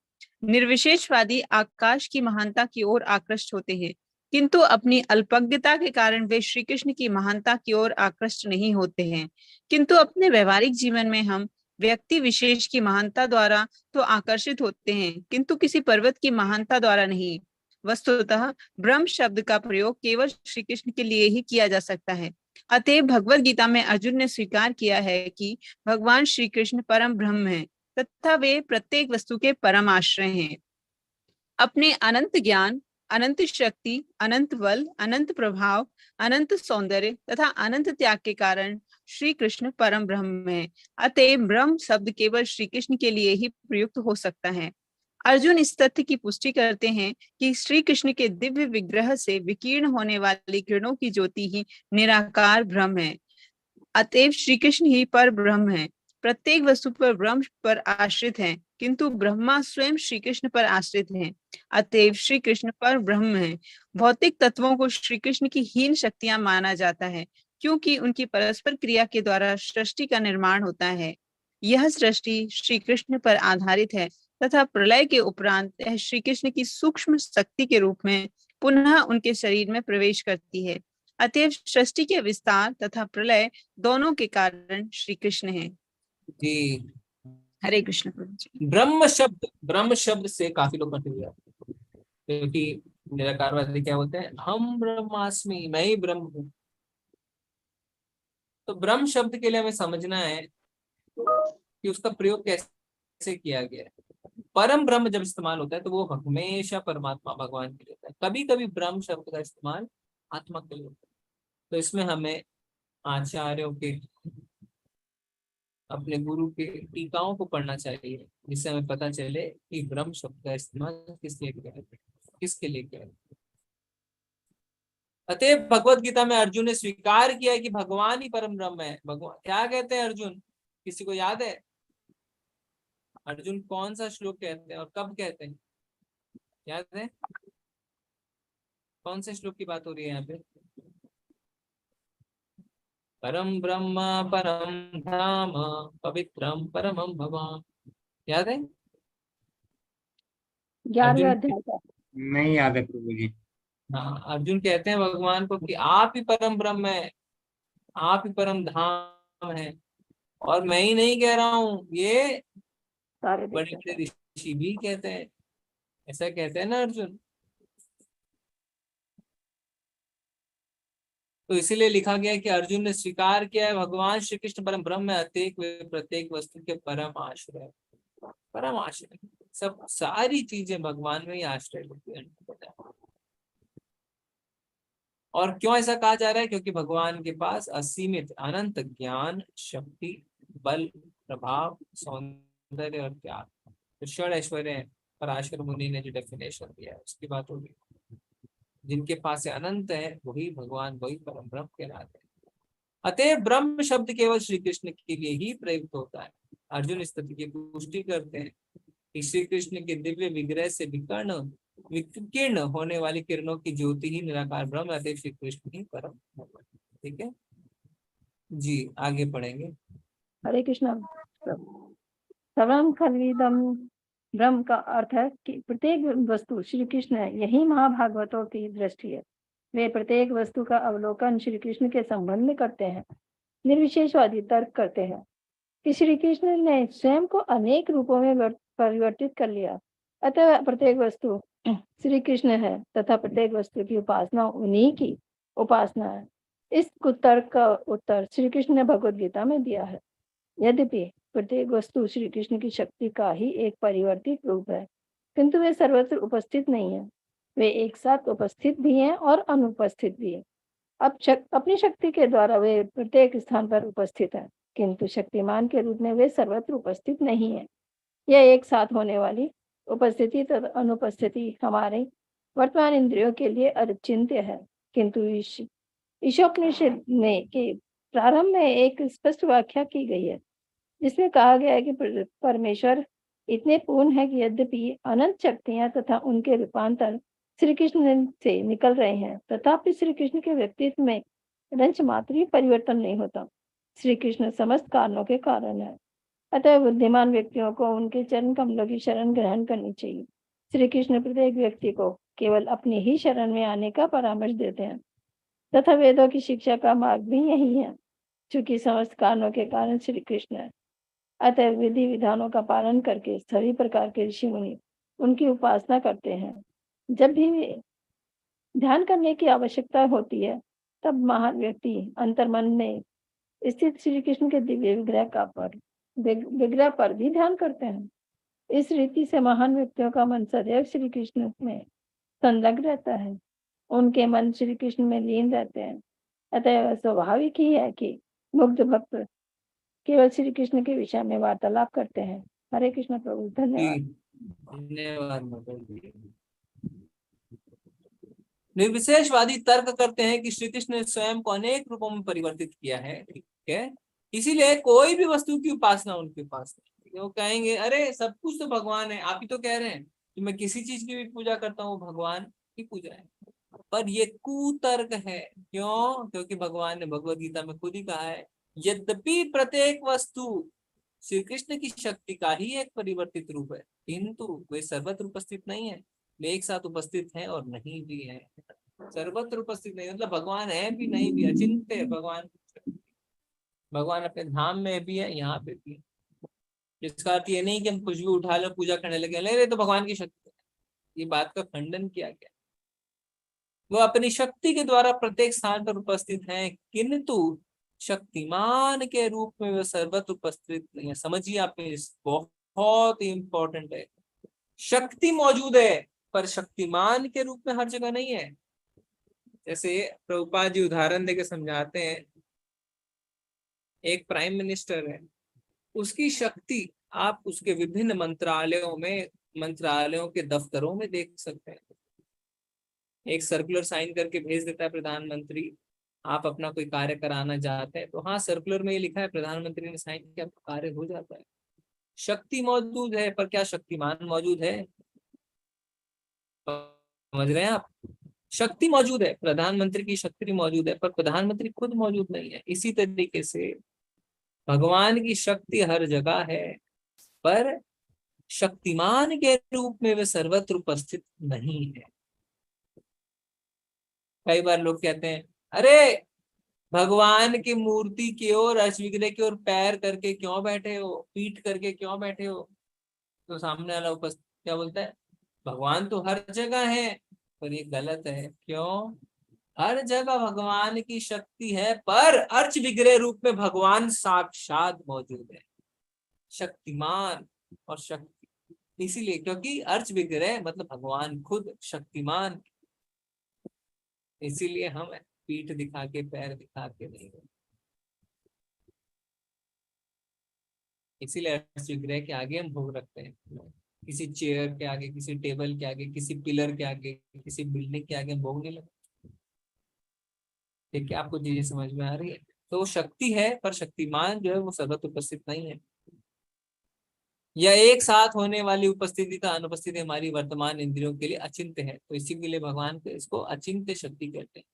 निर्विशेषवादी आकाश की महानता की ओर आकृष्ट होते हैं, किंतु अपनी अल्पज्ञता के कारण वे श्री कृष्ण की महानता की ओर आकृष्ट नहीं होते हैं। किंतु अपने व्यवहारिक जीवन में हम व्यक्ति विशेष की महानता द्वारा तो आकर्षित होते हैं, किंतु किसी पर्वत की महानता द्वारा नहीं। वस्तुतः ब्रह्म शब्द का प्रयोग केवल श्री कृष्ण के लिए ही किया जा सकता है। अतः भगवत गीता में अर्जुन ने स्वीकार किया है कि भगवान श्री कृष्ण परम ब्रह्म है तथा वे प्रत्येक वस्तु के परम आश्रय हैं। अपने अनंत ज्ञान, अनंत शक्ति, अनंत बल, अनंत प्रभाव, अनंत सौंदर्य तथा अनंत त्याग के कारण श्री कृष्ण परम ब्रह्म है। अतः ब्रह्म शब्द केवल श्री कृष्ण के लिए ही प्रयुक्त हो सकता है। अर्जुन इस तथ्य की पुष्टि करते हैं कि श्री कृष्ण के दिव्य विग्रह से विकीर्ण होने वाली किरणों की ज्योति ही निराकार ब्रह्म है। अतएव श्री कृष्ण ही पर ब्रह्म है। प्रत्येक वस्तु पर ब्रह्म पर आश्रित है, किंतु ब्रह्मा स्वयं श्री कृष्ण पर आश्रित है। अतएव श्री कृष्ण पर ब्रह्म है। भौतिक तत्वों को श्री कृष्ण की हीन शक्तियां माना जाता है, क्योंकि उनकी परस्पर क्रिया के द्वारा सृष्टि का निर्माण होता है। यह सृष्टि श्री कृष्ण पर आधारित है तथा प्रलय के उपरांत यह श्री कृष्ण की सूक्ष्म शक्ति के रूप में पुनः उनके शरीर में प्रवेश करती है। अतएव सृष्टि के विस्तार तथा प्रलय दोनों के कारण श्री कृष्ण है। जी हरे कृष्ण प्रभु जी। ब्रह्म शब्द से काफी लोग कंफ्यूज जाते हैं, क्योंकि निराकारवादी क्या बोलते हैं? हम ब्रह्मास्मि, मैं ही ब्रह्म हूँ। तो ब्रह्म शब्द के लिए हमें समझना है कि उसका प्रयोग कैसे किया गया है। परम ब्रह्म जब इस्तेमाल होता है तो वो हमेशा परमात्मा भगवान के लिए होता है। कभी कभी ब्रह्म शब्द का इस्तेमाल आत्मा के लिए होता है। तो इसमें हमें आचार्यों के, अपने गुरु के टीकाओं को पढ़ना चाहिए, जिससे हमें पता चले कि ब्रह्म शब्द का इस्तेमाल किस लिए किया है, किसके लिए किया है। अतः भगवत गीता में अर्जुन ने स्वीकार किया है कि भगवान ही परम ब्रह्म है। भगवान क्या कहते हैं अर्जुन? किसी को याद है अर्जुन कौन सा श्लोक कहते हैं और कब कहते हैं? याद है? कौन से श्लोक की बात हो रही है यहाँ पे? परम ब्रह्म परम धाम पवित्रम परमम भवाम। याद है? 11वें अध्याय का। नहीं याद है प्रभु जी। हाँ, अर्जुन कहते हैं भगवान को कि आप ही परम ब्रह्म है, आप ही परम धाम है, और मैं ही नहीं कह रहा हूँ, ये बड़े बड़े ऋषि भी कहते हैं। ऐसा कहते हैं ना अर्जुन। तो इसीलिए लिखा गया है कि अर्जुन ने स्वीकार किया है भगवान श्री कृष्ण परम ब्रह्म है, प्रत्येक वस्तु के परम आश्रय। परम आश्रय, सब सारी चीजें भगवान में ही आश्रय लेती है। और क्यों ऐसा कहा जा रहा है? क्योंकि भगवान के पास असीमित अनंत ज्ञान, शक्ति, बल, प्रभाव, सौंदर्य और त्याग, तो षड ऐश्वर्य है। पराशर मुनि ने जो डेफिनेशन दिया है उसकी बात होगी। जिनके पास से अनंत है वही भगवान, वही परम ब्रह्म कहलाते हैं। अतः ब्रह्म शब्द केवल श्री कृष्ण के लिए ही प्रयुक्त होता है। अर्जुन इस तथ्य की पुष्टि करते हैं कि श्री कृष्ण के दिव्य विग्रह से विकीर्ण होने वाली किरणों की ज्योति ही निराकार ब्रह्म, अतः श्री कृष्ण ही परम। ठीक है, जी आगे पढ़ेंगे। हरे कृष्णा। सर्वम खलविदम ब्रह्म का अर्थ है कि प्रत्येक वस्तु श्री कृष्ण है। यही महाभागवतों की दृष्टि है। वे प्रत्येक वस्तु का अवलोकन श्री कृष्ण के संबंध में करते हैं। निर्विशेषवादी तर्क करते हैं कि श्री कृष्ण ने स्वयं को अनेक रूपों में परिवर्तित कर लिया, अतः प्रत्येक वस्तु श्री कृष्ण है तथा प्रत्येक वस्तु की उपासना उन्हीं की उपासना है। इस तर्क का उत्तर श्री कृष्ण ने भगवद गीता में दिया है। यद्यपि प्रत्येक वस्तु श्री कृष्ण की शक्ति का ही एक परिवर्तित रूप है, किंतु वे सर्वत्र उपस्थित नहीं है। वे एक साथ उपस्थित भी हैं और अनुपस्थित भी है। अपनी शक्ति के द्वारा वे प्रत्येक स्थान पर उपस्थित है, किंतु शक्तिमान के रूप में वे सर्वत्र उपस्थित नहीं है। यह एक साथ होने वाली उपस्थिति तथा अनुपस्थिति हमारे वर्तमान इंद्रियों के लिए अचिंत्य है, किंतु ईशोपनिषद में के प्रारंभ में एक स्पष्ट व्याख्या की गई है, जिसमें कहा गया है कि परमेश्वर इतने पूर्ण है कि यद्यपि अनंत शक्तियां तथा उनके रूपांतर श्री कृष्ण से निकल रहे हैं, तथापि श्री कृष्ण के व्यक्तित्व में रंच मात्र ही परिवर्तन नहीं होता। श्री कृष्ण समस्त कारणों के कारण है, अतः बुद्धिमान व्यक्तियों को उनके चरण कमलों की शरण ग्रहण करनी चाहिए। श्री कृष्ण प्रत्येक व्यक्ति को केवल अपनी ही शरण में आने का परामर्श देते हैं तथा वेदों की शिक्षा का मार्ग भी यही है। चूंकि समस्त कारणों के कारण श्री कृष्ण है, अतः विधि विधानों का पालन करके सभी प्रकार के ऋषि मुनि उनकी उपासना करते हैं। जब भी ध्यान करने की आवश्यकता होती है, तब महान व्यक्ति अंतर्मन में स्थित श्री कृष्ण के दिव्य विग्रह पर भी ध्यान करते हैं। इस रीति से महान व्यक्तियों का मन सदैव श्री कृष्ण में संलग्न रहता है। उनके मन श्री कृष्ण में लीन रहते हैं। अतः स्वाभाविक ही है कि मुग्ध भक्त केवल श्री कृष्ण के विषय में वार्तालाप करते हैं। हरे कृष्ण प्रभु। धन्यवाद। धन्यवाद। निर्विशेषवादी तर्क करते हैं कि श्री कृष्ण ने स्वयं को अनेक रूपों में परिवर्तित किया है, ठीक है, इसीलिए कोई भी वस्तु की उपासना उनके पास नहीं। वो कहेंगे अरे सब कुछ तो भगवान है, आप ही तो कह रहे हैं कि मैं किसी चीज की भी पूजा करता हूँ भगवान की पूजा है। पर ये कुतर्क है। क्यों? क्योंकि भगवान ने भगवद गीता में खुद ही कहा है, यद्यपि प्रत्येक वस्तु श्री कृष्ण की शक्ति का ही एक परिवर्तित रूप है, किंतु वे सर्वत्र उपस्थित नहीं है। वे एक साथ उपस्थित हैं और नहीं भी है। सर्वत्र उपस्थित नहीं मतलब भगवान है भी नहीं भी, अचिंत्य है भगवान। भगवान अपने धाम में भी है, यहाँ पे भी है। जिसका अर्थ ये नहीं कि हम कुछ भी उठा लो पूजा करने लगे, ले तो भगवान की शक्ति है। ये बात का खंडन किया गया। वो अपनी शक्ति के द्वारा प्रत्येक स्थान पर उपस्थित हैं, किंतु शक्तिमान के रूप में वे सर्वत्र उपस्थित नहीं है। समझिए आप, बहुत इंपॉर्टेंट है। शक्ति मौजूद है पर शक्तिमान के रूप में हर जगह नहीं है। जैसे प्रभुपाद जी उदाहरण देके समझाते हैं, एक प्राइम मिनिस्टर है, उसकी शक्ति आप उसके विभिन्न मंत्रालयों के दफ्तरों में देख सकते हैं। एक सर्कुलर साइन करके भेज देता है प्रधानमंत्री, आप अपना कोई कार्य कराना चाहते हैं तो हाँ सर्कुलर में ये लिखा है, प्रधानमंत्री ने साइन किया, आपका कार्य हो जाता है। शक्ति मौजूद है पर क्या शक्तिमान मौजूद है? समझ रहे हैं आप? शक्ति मौजूद है, प्रधानमंत्री की शक्ति मौजूद है, पर प्रधानमंत्री खुद मौजूद नहीं है। इसी तरीके से भगवान की शक्ति हर जगह है, पर शक्तिमान के रूप में वे सर्वत्र उपस्थित नहीं है। कई बार लोग कहते हैं अरे भगवान की मूर्ति की ओर, अश्वविग्रह की ओर पैर करके क्यों बैठे हो, पीठ करके क्यों बैठे हो? तो सामने वाला उपस्थित क्या बोलता है, भगवान तो हर जगह है। पर ये गलत है। क्यों? हर जगह भगवान की शक्ति है, पर अर्च विग्रह रूप में भगवान साक्षात मौजूद है, शक्तिमान और शक्ति। इसीलिए क्योंकि अर्च विग्रह मतलब भगवान खुद शक्तिमान, इसीलिए हम पीठ दिखा के पैर दिखा के नहीं। इसीलिए अर्च विग्रह के आगे हम भोग रखते हैं, किसी चेयर के आगे, किसी टेबल के आगे, किसी पिलर के आगे, किसी बिल्डिंग के आगे भोग नहीं लगते। ठीक है, आपको चीजें समझ में आ रही है? तो शक्ति है पर शक्तिमान जो है वो सर्वत्र उपस्थित नहीं है। यह एक साथ होने वाली उपस्थिति का अनुपस्थिति हमारी वर्तमान इंद्रियों के लिए अचिंत्य है, तो इसी के लिए भगवान को इसको अचिंत्य शक्ति कहते हैं।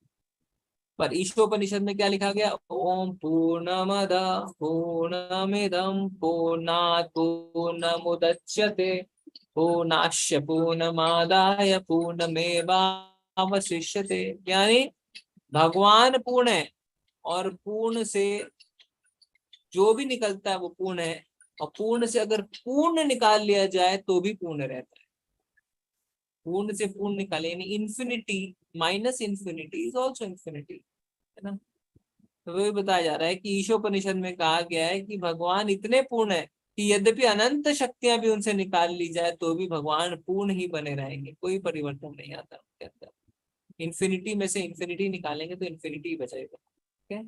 पर ईशोपनिषद में क्या लिखा गया? ओम पूर्णमद पूर्णमिदं पूर्णात् पूर्णमुदच्यते पूर्णास्य पूर्णमादाय पूर्णमेवावशिष्यते। यानी भगवान पूर्ण है और पूर्ण से जो भी निकलता है वो पूर्ण है, और पूर्ण से अगर पूर्ण निकाल लिया जाए तो भी पूर्ण रहता है। पूर्ण से पूर्ण निकाले यानी infinity minus infinity is also infinity, है ना। तो वही बताया जा रहा है कि ईशोपनिषद में कहा गया है कि भगवान इतने पूर्ण है कि यद्यपि अनंत शक्तियां भी उनसे निकाल ली जाए तो भी भगवान पूर्ण ही बने रहेंगे, कोई परिवर्तन नहीं आता उनके अंदर। इन्फिनिटी में से इन्फिनिटी निकालेंगे तो इन्फिनिटी ही बचेगा। ठीक है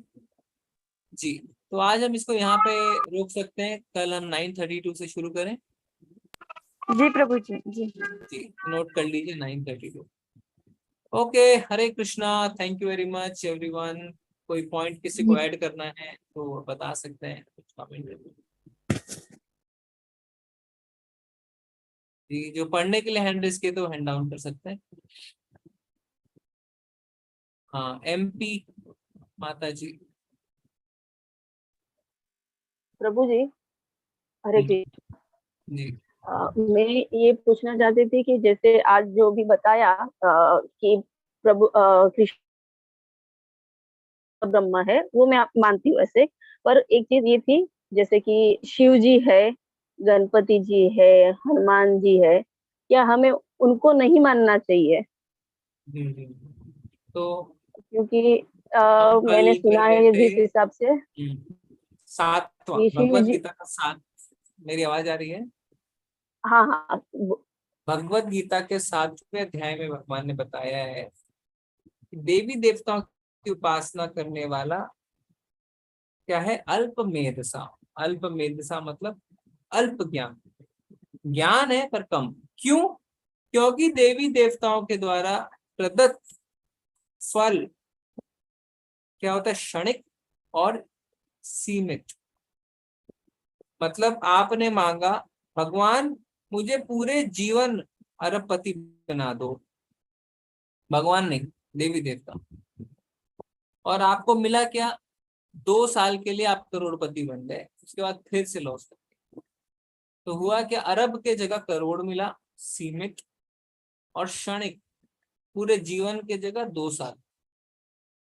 जी। तो आज हम इसको यहाँ पे रोक सकते हैं, कल हम 9:32 से शुरू करें। जी प्रभु जी। जी नोट कर लीजिए 9:32। Okay, Hare Krishna, thank you very much everyone. कोई पॉइंट किसी को ऐड करना है तो बता सकते हैं, कुछ कमेंट जी। जो पढ़ने के लिए हैंड रेज किए तो हैंड डाउन कर सकते हैं। हाँ, MP माता जी। प्रभु जी, हरे जी कृष्ण। जी मैं ये पूछना चाहती थी कि जैसे आज जो भी बताया कि प्रभु कृष्ण ब्रह्मा है, वो मैं मानती हूँ ऐसे। पर एक चीज ये थी, जैसे कि शिव जी है, गणपति जी है, हनुमान जी है, क्या हमें उनको नहीं मानना चाहिए? जी। तो क्योंकि हम मैंने कल कर सुना रहे है थे जिस हिसाब से 7वां कि शिव भगवत जी। गीता का 7। मेरी आवाज आ रही है? हाँ हाँ। भगवत गीता के 7वें अध्याय में भगवान ने बताया है कि देवी देवताओं की उपासना करने वाला क्या है? अल्प मेधसा। अल्प मेधसा मतलब अल्प ज्ञान, ज्ञान है पर कम। क्यों? क्योंकि देवी देवताओं के द्वारा प्रदत्त फल क्या होता है? क्षणिक और सीमित। मतलब आपने मांगा, भगवान मुझे पूरे जीवन अरबपति बना दो, भगवान नहीं, देवी देवता। और आपको मिला क्या? 2 साल के लिए आप करोड़पति बन गए, उसके बाद फिर से लॉस। तो हुआ क्या? अरब के जगह करोड़ मिला, सीमित और क्षणिक। पूरे जीवन के जगह 2 साल।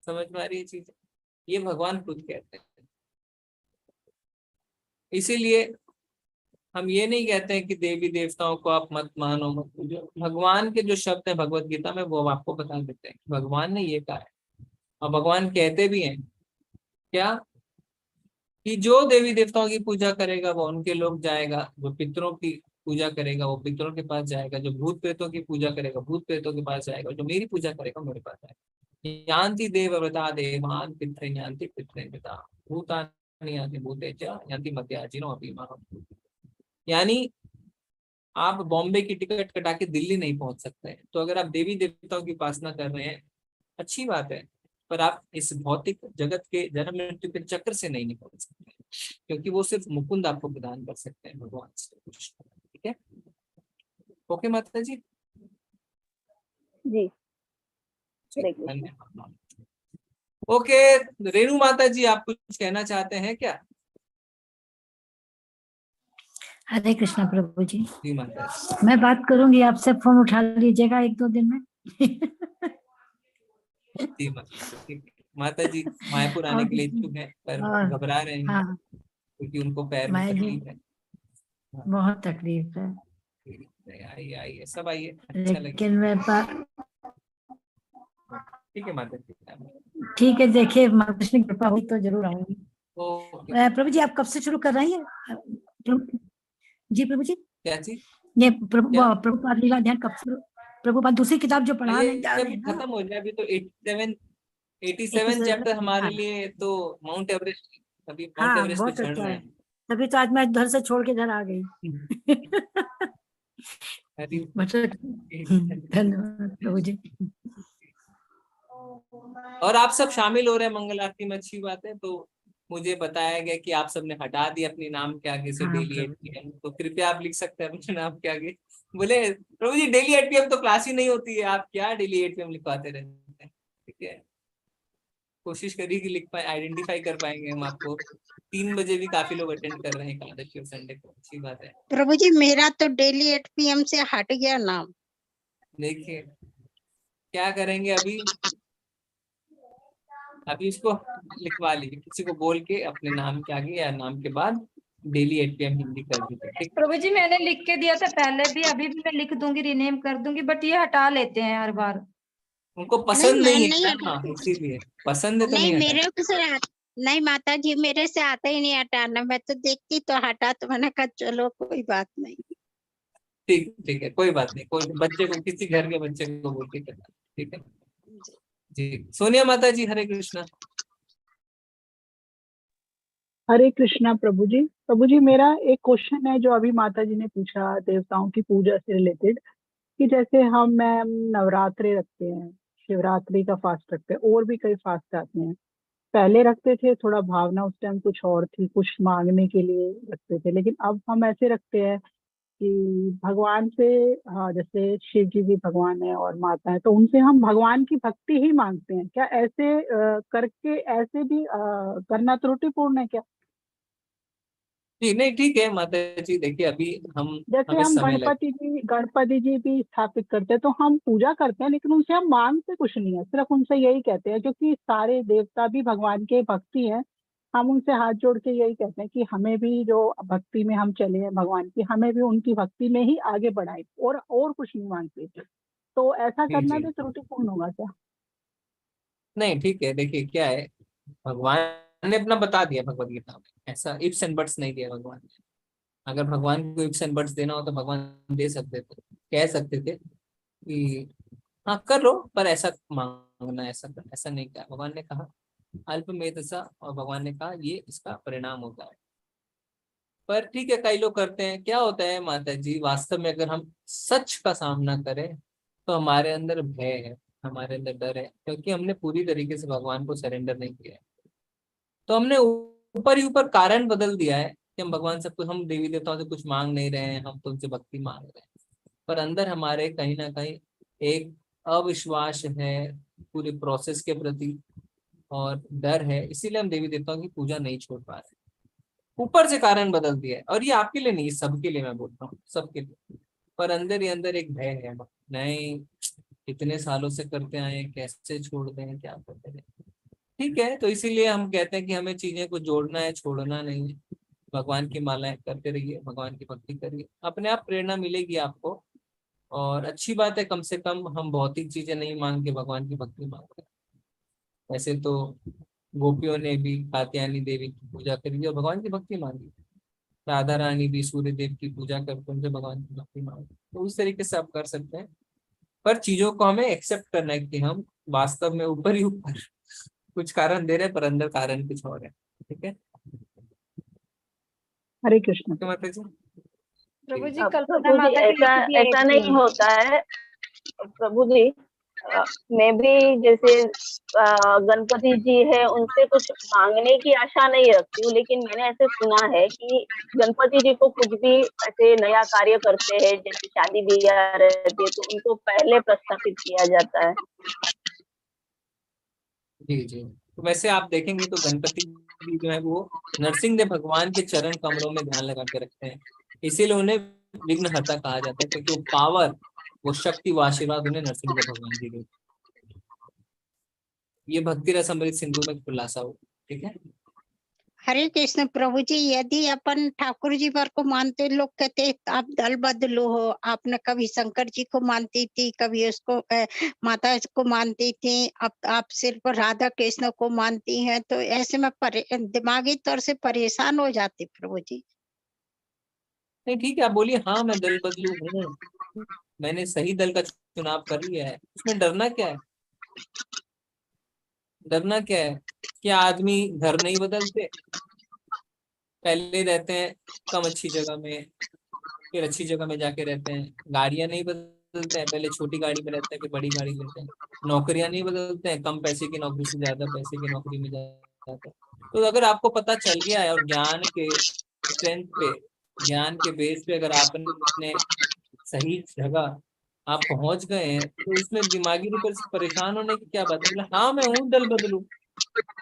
समझ में आ रही है चीज? ये भगवान खुद कहते हैं। इसीलिए हम ये नहीं कहते हैं कि देवी देवताओं को आप मत मानो, मत पूजो। भगवान के जो शब्द है भगवत गीता में वो हम आपको बता देते हैं, भगवान ने ये कहा है। और भगवान कहते भी हैं क्या? कि जो देवी देवताओं की पूजा करेगा वो उनके लोग जाएगा, जो पितरों की पूजा करेगा वो पितरों के पास जाएगा, जो भूत प्रेतों की पूजा करेगा भूत प्रेतों के पास जाएगा, जो मेरी पूजा करेगा मेरे पास आएगा। यान्ति देवव्रता देवान पितृ यान्ति पितृव्रता भूतानि यान्ति भूतेच यान्ति मध्याजिनो अभिमानम्। यानी आप बॉम्बे की टिकट कटा के दिल्ली नहीं पहुंच सकते हैं। तो अगर आप देवी देवताओं की उपासना कर रहे हैं, अच्छी बात है, पर आप इस भौतिक जगत के जन्म मृत्यु के चक्र से नहीं निकल सकते, क्योंकि वो सिर्फ मुकुंद आपको प्रदान कर सकते हैं, भगवान से कुछ। ठीक है? ओके माता जी। जी धन्यवाद। ओके, रेणु माता जी आप कुछ कहना चाहते हैं क्या? हरे कृष्णा प्रभु जी। जी माता जी। मैं बात करूंगी, आपसे फोन उठा लीजिएगा 1-2 दिन में। जी माता जी मायापुर आने के लिए इच्छुक है पर घबरा रहे हैं हाँ, क्योंकि उनको पैर में मैं भी तकलीफ है। बहुत तकलीफ है, आइए आइए सब आइए, अच्छा लेकिन लगे। मैं ठीक है माता जी। ठीक है, देखिए माता कृष्ण की कृपा हुई तो जरूर आऊंगी। ओके। प्रभु जी आप कब से शुरू कर रही हैं? जी प्रभु जी, क्या चीज? ये प्रभुपाद लीला ध्यान कब से? प्रभुपाद दूसरी किताब जो पढ़ा नहीं जा रहे अभी हैं ना, खत्म हो जाए। अभी तो 87 चैप्टर हमारे लिए तो माउंट एवरेस्ट, अभी माउंट हाँ एवरेस्ट पे बहुत चढ़ अच्छा रहे है। हैं। तभी तो आज मैं घर से छोड़ के इधर आ गई। मतलब धन्यवाद प्रभु जी। और आप सब शामिल हो रहे हैं मंगल आरती में, अच्छी बात है। तो मुझे बताया गया कि आप सबने हटा दिया अपने नाम के आगे से हाँ, डेली 8 PM, तो कृपया आप लिख सकते हैं अपने नाम के आगे। बोले प्रभु जी डेली 8 PM तो क्लास ही नहीं होती है, आप क्या डेली 8 PM लिखवाते रहते हैं? ठीक है, कोशिश करिए कि लिख पाए, आइडेंटिफाई कर पाएंगे हम आपको। 3 बजे भी काफी लोग अटेंड कर रहे हैं एकादशी और संडे को, अच्छी बात है। प्रभु जी मेरा तो डेली 8 PM से हट गया नाम। देखिए क्या करेंगे अभी, इसको लिखवा लीजिए, किसी को बोल के अपने नाम के आगे या नाम के बाद डेली 8 PM हिंदी कर दीजिए, ठीक। प्रभु जी मैंने लिख के दिया था पहले भी, अभी भी मैं लिख दूंगी, रिनेम कर दूंगी, बट ये हटा लेते हैं हर बार। उनको पसंद मैं नहीं नहीं है ना, इसीलिए पसंद है तो नहीं, नहीं मेरे हटाते। से नहीं माता जी, मेरे से आता ही नहीं हटाना। मैं तो देखती तो हटा, तो मैंने कहा चलो कोई बात नहीं। ठीक ठीक है, कोई बात नहीं, कोई बच्चे को, किसी घर के बच्चे को बोल के करना, ठीक है जी। सोनिया माता जी, हरे कृष्णा। हरे कृष्णा प्रभु जी। प्रभु जी मेरा एक क्वेश्चन है जो अभी माता जी ने पूछा देवताओं की पूजा से रिलेटेड, कि जैसे हम मैम नवरात्रे रखते हैं, शिवरात्रि का फास्ट रखते हैं, और भी कई फास्ट आते हैं। पहले रखते थे थोड़ा भावना उस टाइम कुछ और थी, कुछ मांगने के लिए रखते थे, लेकिन अब हम ऐसे रखते हैं कि भगवान से, हाँ जैसे शिव जी भी भगवान है और माता है, तो उनसे हम भगवान की भक्ति ही मांगते हैं। क्या ऐसे करके ऐसे भी करना त्रुटिपूर्ण है क्या? जी नहीं, ठीक है माता जी, देखिए अभी जैसे हमें हम समय लगे। गणपति जी भी स्थापित करते हैं, तो हम पूजा करते हैं, लेकिन उनसे हम मांगते कुछ नहीं है, सिर्फ उनसे यही कहते हैं, क्योंकि सारे देवता भी भगवान के भक्ति हैं। हम उनसे हाथ जोड़ के यही कहते हैं कि हमें भी जो भक्ति में हम चले हैं भगवान की, हमें भी उनकी भक्ति में ही आगे बढ़ाए, और कुछ नहीं मांगते। तो ऐसा जी करना जी भी त्रुटिपूर्ण होगा क्या? नहीं, ठीक है, देखिए क्या है, भगवान ने अपना बता दिया भगवत गीता में, ऐसा इफ्स एंड बट्स नहीं दिया भगवान ने। अगर भगवान को इफ्स एंड बट्स देना हो तो भगवान दे सकते थे, कह सकते थे कि हाँ कर लो, पर ऐसा मांगना, ऐसा नहीं कहा भगवान ने। कहा अल्पमेधसा, और भगवान ने कहा ये इसका परिणाम होता है। पर ठीक है, कई लोग करते हैं। क्या होता है माता जी, वास्तव में अगर हम सच का सामना करें तो हमारे अंदर भय है, हमारे अंदर डर है, क्योंकि हमने पूरी तरीके से भगवान को सरेंडर नहीं किया है। तो हमने ऊपर ही ऊपर कारण बदल दिया है कि हम भगवान से कुछ, हम देवी देवताओं से कुछ मांग नहीं रहे हैं, हम तो उनसे भक्ति मांग रहे हैं। पर अंदर हमारे कहीं ना कहीं एक अविश्वास है पूरे प्रोसेस के प्रति, और डर है, इसीलिए हम देवी देवताओं की पूजा नहीं छोड़ पा रहे। ऊपर से कारण बदल दिया है, और ये आपके लिए नहीं, सबके लिए मैं बोलता हूँ, सबके लिए। पर अंदर ही अंदर एक भय है, नहीं इतने सालों से करते आए हैं, कैसे छोड़ दें, क्या करते हैं। ठीक है, तो इसीलिए हम कहते हैं कि हमें चीजें को जोड़ना है, छोड़ना नहीं है। भगवान की मालाएं करते रहिए, भगवान की भक्ति करिए, अपने आप प्रेरणा मिलेगी आपको। और अच्छी बात है, कम से कम हम भौतिक चीजें नहीं मांग के भगवान की भक्ति मांगते हैं। वैसे तो गोपियों ने भी कात्यायनी देवी की पूजा करी और भगवान की भक्ति मांगी, राधा रानी भी सूर्य देव की पूजा करके उनसे भगवान की भक्ति मांगी। तो उस तरीके से आप कर सकते हैं, पर चीजों को हमें एक्सेप्ट करना है कि हम वास्तव में ऊपर ही ऊपर कुछ कारण दे रहे हैं, पर अंदर कारण कुछ और है। ठीक है, हरे कृष्ण माता जी। प्रभु जी प्रभु कल्पना जी माता की ऐसा लिख दिया ऐसा 8 नहीं PM। होता है प्रभु जी। मैं भी जैसे गणपति जी है उनसे कुछ मांगने की आशा नहीं रखती हूँ, लेकिन मैंने ऐसे सुना है कि गणपति जी को कुछ भी ऐसे नया कार्य करते हैं, जैसे शादी ब्याह रहती है, तो उनको पहले प्रस्तावित किया जाता है। जी जी, तो वैसे आप देखेंगे तो गणपति जी जो है वो नरसिंह भगवान के चरण कमलों में ध्यान लगा के रखते हैं, इसीलिए उन्हें विघ्नहर्ता कहा जाता है, क्योंकि वो पावर, वो शक्ति, वो आशीर्वाद उन्हें नरसिंह भगवान जी देते। ये भक्ति रस अमृत सिंधु में खुलासा हो। ठीक है, हरे कृष्ण प्रभु जी। यदि अपन ठाकुर जी पर को मानते, लोग कहते आप दल बदलू हो, आपने कभी शंकर जी को मानती थी, कभी उसको माता को मानती थी, अब आप सिर्फ राधा कृष्ण को मानती हैं, तो ऐसे में दिमागी तौर से परेशान हो जाती प्रभु जी। नहीं ठीक है, आप बोलिए हाँ मैं दल बदलू हूँ, मैंने सही दल का चुनाव कर लिया है, उसमें डरना क्या है? डरना क्या है? क्या आदमी घर नहीं बदलते? पहले रहते हैं कम अच्छी जगह में, फिर अच्छी जगह में जाके रहते हैं। गाड़ियां नहीं बदलते हैं, पहले छोटी गाड़ी में रहते हैं, फिर बड़ी गाड़ी लेते हैं। नौकरियां नहीं बदलते हैं, कम पैसे की नौकरी से ज्यादा पैसे की नौकरी में जाते हैं। तो अगर आपको पता चल गया है, और ज्ञान के स्ट्रेंथ पे, ज्ञान के बेस पे अगर आपने सही जगह आप पहुंच गए हैं, तो उसमें दिमागी रूप से परेशान होने की क्या बात है? बोले हाँ मैं हूँ दल बदलू,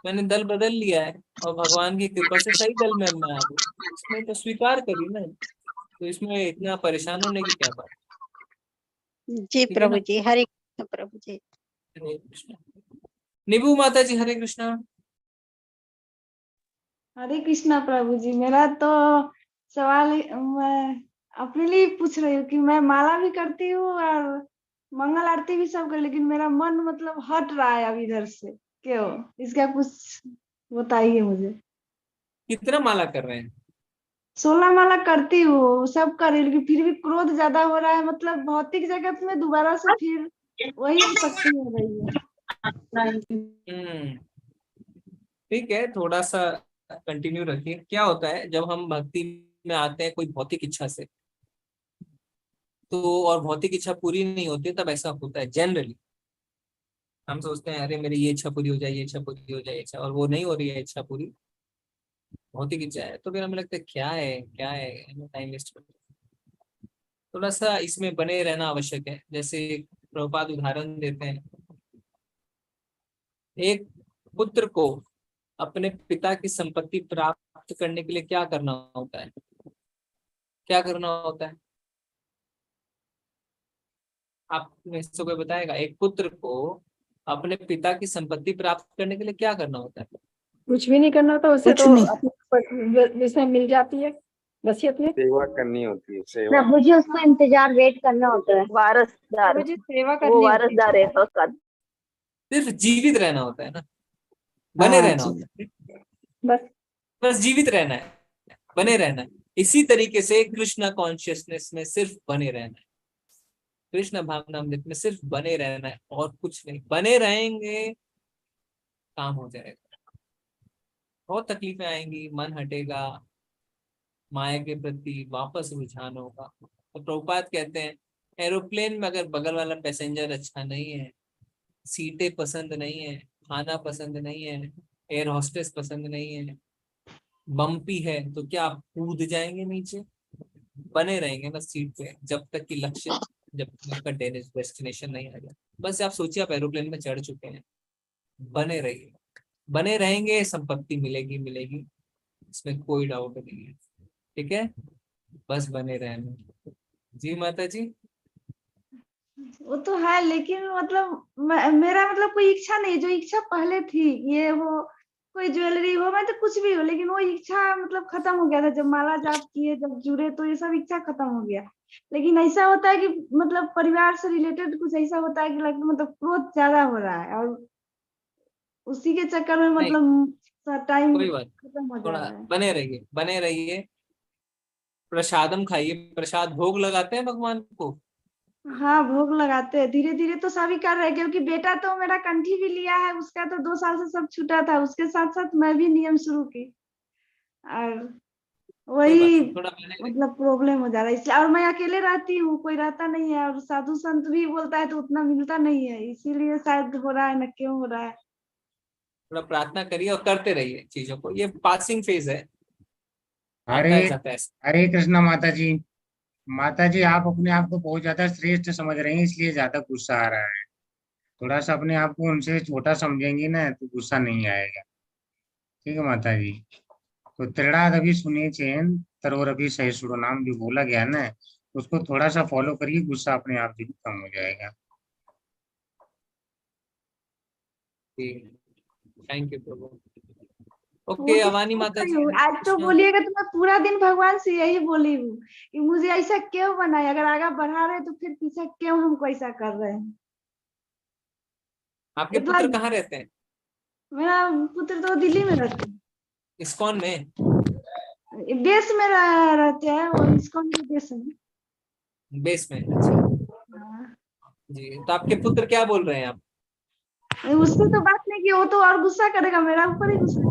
मैंने दल बदल लिया है और भगवान की कृपा से सही दल में मैं आ गया, इसमें तो स्वीकार करी ना, तो इसमें इतना परेशान होने की क्या बात। जी ठीक है प्रभु ना। जी, हरे कृष्ण प्रभु जी। हरे कृष्णा। निबू माता जी हरे कृष्णा। हरे कृष्णा प्रभु जी। मेरा तो सवाल मैं अपने लिए पूछ रही हूँ कि मैं माला भी करती हूँ और मंगल आरती भी सब कर, लेकिन मेरा मन मतलब हट रहा है अब इधर से, क्यों? इसका कुछ बताइए मुझे। कितना माला कर रहे हैं? 16 माला करती हूँ, सब कर रही हूँ, लेकिन फिर भी क्रोध ज्यादा हो रहा है। मतलब भौतिक जगत में दोबारा से फिर वही शक्ति हो रही है। ठीक है, थोड़ा सा कंटिन्यू रखिए। क्या होता है जब हम भक्ति में आते हैं कोई भौतिक इच्छा से, तो और भौतिक इच्छा पूरी नहीं होती, तब ऐसा होता है जनरली। हम सोचते हैं अरे मेरी ये इच्छा पूरी हो जाए, ये इच्छा पूरी हो जाए, इच्छा, और वो नहीं हो रही है इच्छा पूरी, भौतिक इच्छा है, तो फिर हमें लगता है क्या है क्या है, टाइम वेस्ट। थोड़ा सा इसमें बने रहना आवश्यक है। जैसे प्रभुपाद उदाहरण देते हैं, एक पुत्र को अपने पिता की संपत्ति प्राप्त करने के लिए क्या करना होता है? क्या करना होता है? आप में से कोई बताएगा? एक पुत्र को अपने पिता की संपत्ति प्राप्त करने के लिए क्या करना होता है? कुछ भी नहीं करना होता, उसे कुछ तो नहीं। अपने विषय मिल जाती है वसीयत में। सेवा करनी होती है, सेवा। प्रभु जी उसको इंतजार वेट करना होता है, वारसदार, प्रभु जी सेवा वो करनी होती है। वारसदार है उसका। सिर्फ जीवित रहना होता है ना, बने हाँ रहना जी। होता है, बस बस जीवित रहना है, बने रहना है। इसी तरीके से कृष्णा कॉन्शियसनेस में सिर्फ बने रहना है, कृष्ण भावनामृत में सिर्फ बने रहना है और कुछ नहीं। बने रहेंगे काम हो जाएगा। बहुत तकलीफें आएंगी, मन हटेगा, माया के प्रति वापस रुझान होगा। तो प्रभुपाद कहते हैं एरोप्लेन में अगर बगल वाला पैसेंजर अच्छा नहीं है, सीटें पसंद नहीं है, खाना पसंद नहीं है, एयर होस्टेस पसंद नहीं है, बम्पी है, तो क्या आप कूद जाएंगे नीचे? बने रहेंगे ना सीट पे जब तक कि लक्ष्य, जब तक आपका डेस्टिनेशन नहीं आ जाए। बस आप सोचिए आप एरोप्लेन में चढ़ चुके हैं, बने रहिए, बने रहेंगे, संपत्ति मिलेगी मिलेगी, इसमें कोई डाउट नहीं है। ठीक है, बस बने रहना। जी माता जी। वो तो है, लेकिन मतलब मेरा मतलब कोई इच्छा नहीं, जो इच्छा पहले थी, ये हो कोई ज्वेलरी हो, मैं तो कुछ भी हो, लेकिन वो इच्छा मतलब खत्म हो गया था जब माला जाप किए, जब जुड़े, तो ये सब इच्छा खत्म हो गया। लेकिन ऐसा होता है कि मतलब परिवार से रिलेटेड कुछ ऐसा होता है कि लगता मतलब क्रोध ज्यादा हो रहा है, और उसी के चक्कर में नहीं मतलब टाइम कोई बात, खत्म हो जा थोड़ा रहा है। बने रहिए, बने रहिए। प्रसादम खाइए, प्रसाद भोग लगाते हैं भगवान को। हाँ, भोग लगाते हैं, धीरे धीरे तो सभी कर रहे हैं, क्योंकि बेटा तो मेरा कंठी भी लिया है, उसका तो 2 साल से सब छूटा था, उसके साथ साथ मैं भी नियम शुरू की, और कोई बात वही नहीं, थोड़ा बने रहिए। मतलब प्रॉब्लम हो जा रहा है इसलिए। और मैं अकेले रहती हूँ, कोई रहता नहीं है, और साधु संत भी बोलता है तो उतना मिलता नहीं है, इसीलिए शायद हो रहा है, न क्यों हो रहा है। थोड़ा प्रार्थना करिए और करते रहिए चीजों को, ये पासिंग फेज है, आता हरे है जाता है। हरे कृष्णा माता जी। माता जी आप अपने आप को बहुत ज्यादा श्रेष्ठ समझ रही हैं, इसलिए ज्यादा गुस्सा आ रहा है। थोड़ा सा अपने आप को उनसे छोटा समझेंगी ना तो गुस्सा नहीं आएगा। ठीक है माता जी। तो त्रिणादपि सुने चैन तरोरपि सहिष्णु नाम जो बोला गया ना, उसको थोड़ा सा फॉलो करिए, गुस्सा अपने आप ही कम हो जाएगा। थैंक यू प्रभु। वो ओके तो अवानी सोच माता रही जी हूँ, हरे आज तो कृष्णा। बोलिएगा तो मैं पूरा दिन भगवान से यही बोली हूँ कि मुझे ऐसा क्यों बनाया, अगर आगे बढ़ा रहे तो फिर पीछे क्यों हमको ऐसा कर रहे हैं। आपके इतना पुत्र कहाँ रहते हैं? मेरा पुत्र तो दिल्ली में रहते हैं, इस्कॉन में? देश में रहते हैं, वो इस्कॉन के देश में। बेस में, अच्छा हाँ। जी। तो आपके पुत्र क्या बोल रहे हैं आप? उससे तो बात नहीं की, वो तो और गुस्सा करेगा, मेरा ऊपर ही गुस्सा करेगा।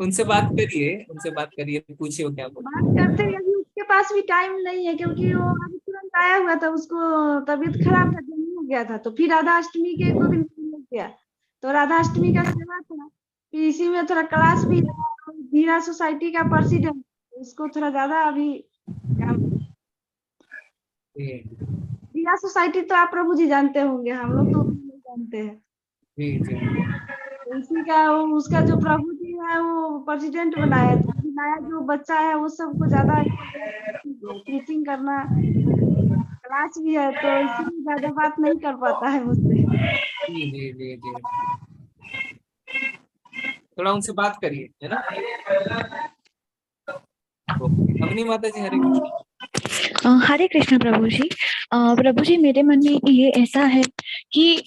उनसे बात करिए, उनसे बात करिए, पूछिए वो क्या बोल बात करते हैं, अभी उसके पास भी टाइम नहीं है, क्योंकि वो अभी तुरंत आया हुआ था, उसको तबीयत खराब था, जन्म हो गया था, तो फिर राधा अष्टमी के 1-2 दिन पहले हो गया, तो राधा अष्टमी का सेवा था, फिर इसी में थोड़ा क्लास भी है, और धीरा सोसाइटी का प्रेसिडेंट, उसको थोड़ा ज्यादा अभी काम। रहे धीरा सोसाइटी तो आप प्रभु जी जानते होंगे, हम लोग तो उतना नहीं जानते हैं। जी जी। उसी का उसका जो प्रभु जी है वो प्रेसिडेंट बनाया था, नया जो बच्चा है वो सबको ज्यादा टीचिंग करना, क्लास भी है तो इसलिए ज्यादा बात नहीं कर पाता है मुझसे। जी जी जी जी, थोड़ा उनसे बात करिए, है ना। अग्नि माता जी, हरे कृष्ण। हरे कृष्ण प्रभु जी। प्रभु जी, मेरे मन में ये ऐसा है कि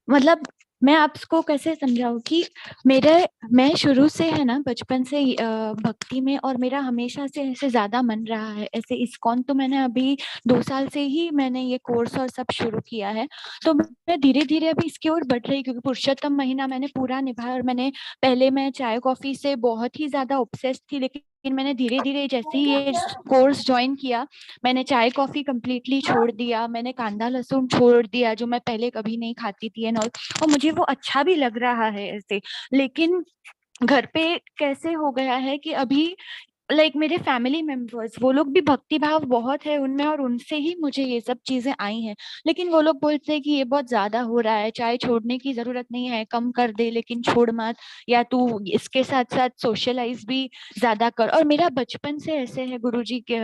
मतलब मैं आपको कैसे समझाऊं कि मैं शुरू से है ना, बचपन से भक्ति में, और मेरा हमेशा से ऐसे ज्यादा मन रहा है। ऐसे इस्कॉन तो मैंने अभी 2 साल से ही मैंने ये कोर्स और सब शुरू किया है, तो मैं धीरे धीरे अभी इसकी ओर बढ़ रही, क्योंकि पुरुषोत्तम महीना मैंने पूरा निभाया। और पहले मैं चाय कॉफी से बहुत ही ज्यादा ऑब्सेस्ड थी, लेकिन मैंने धीरे धीरे जैसे ही ये कोर्स ज्वाइन किया, मैंने चाय कॉफी कंप्लीटली छोड़ दिया, मैंने कांदा लहसुन छोड़ दिया जो मैं पहले कभी नहीं खाती थी एंड ऑल, और मुझे वो अच्छा भी लग रहा है ऐसे। लेकिन घर पे कैसे हो गया है कि अभी मेरे फैमिली मेंबर्स, वो लोग भी भक्ति भाव बहुत है उनमें, और उनसे ही मुझे ये सब चीजें आई हैं। लेकिन वो लोग बोलते हैं कि ये बहुत ज्यादा हो रहा है, चाय छोड़ने की जरूरत नहीं है, कम कर दे लेकिन छोड़ मत, या तू इसके साथ साथ सोशलाइज भी ज्यादा कर। और मेरा बचपन से ऐसे है गुरुजी के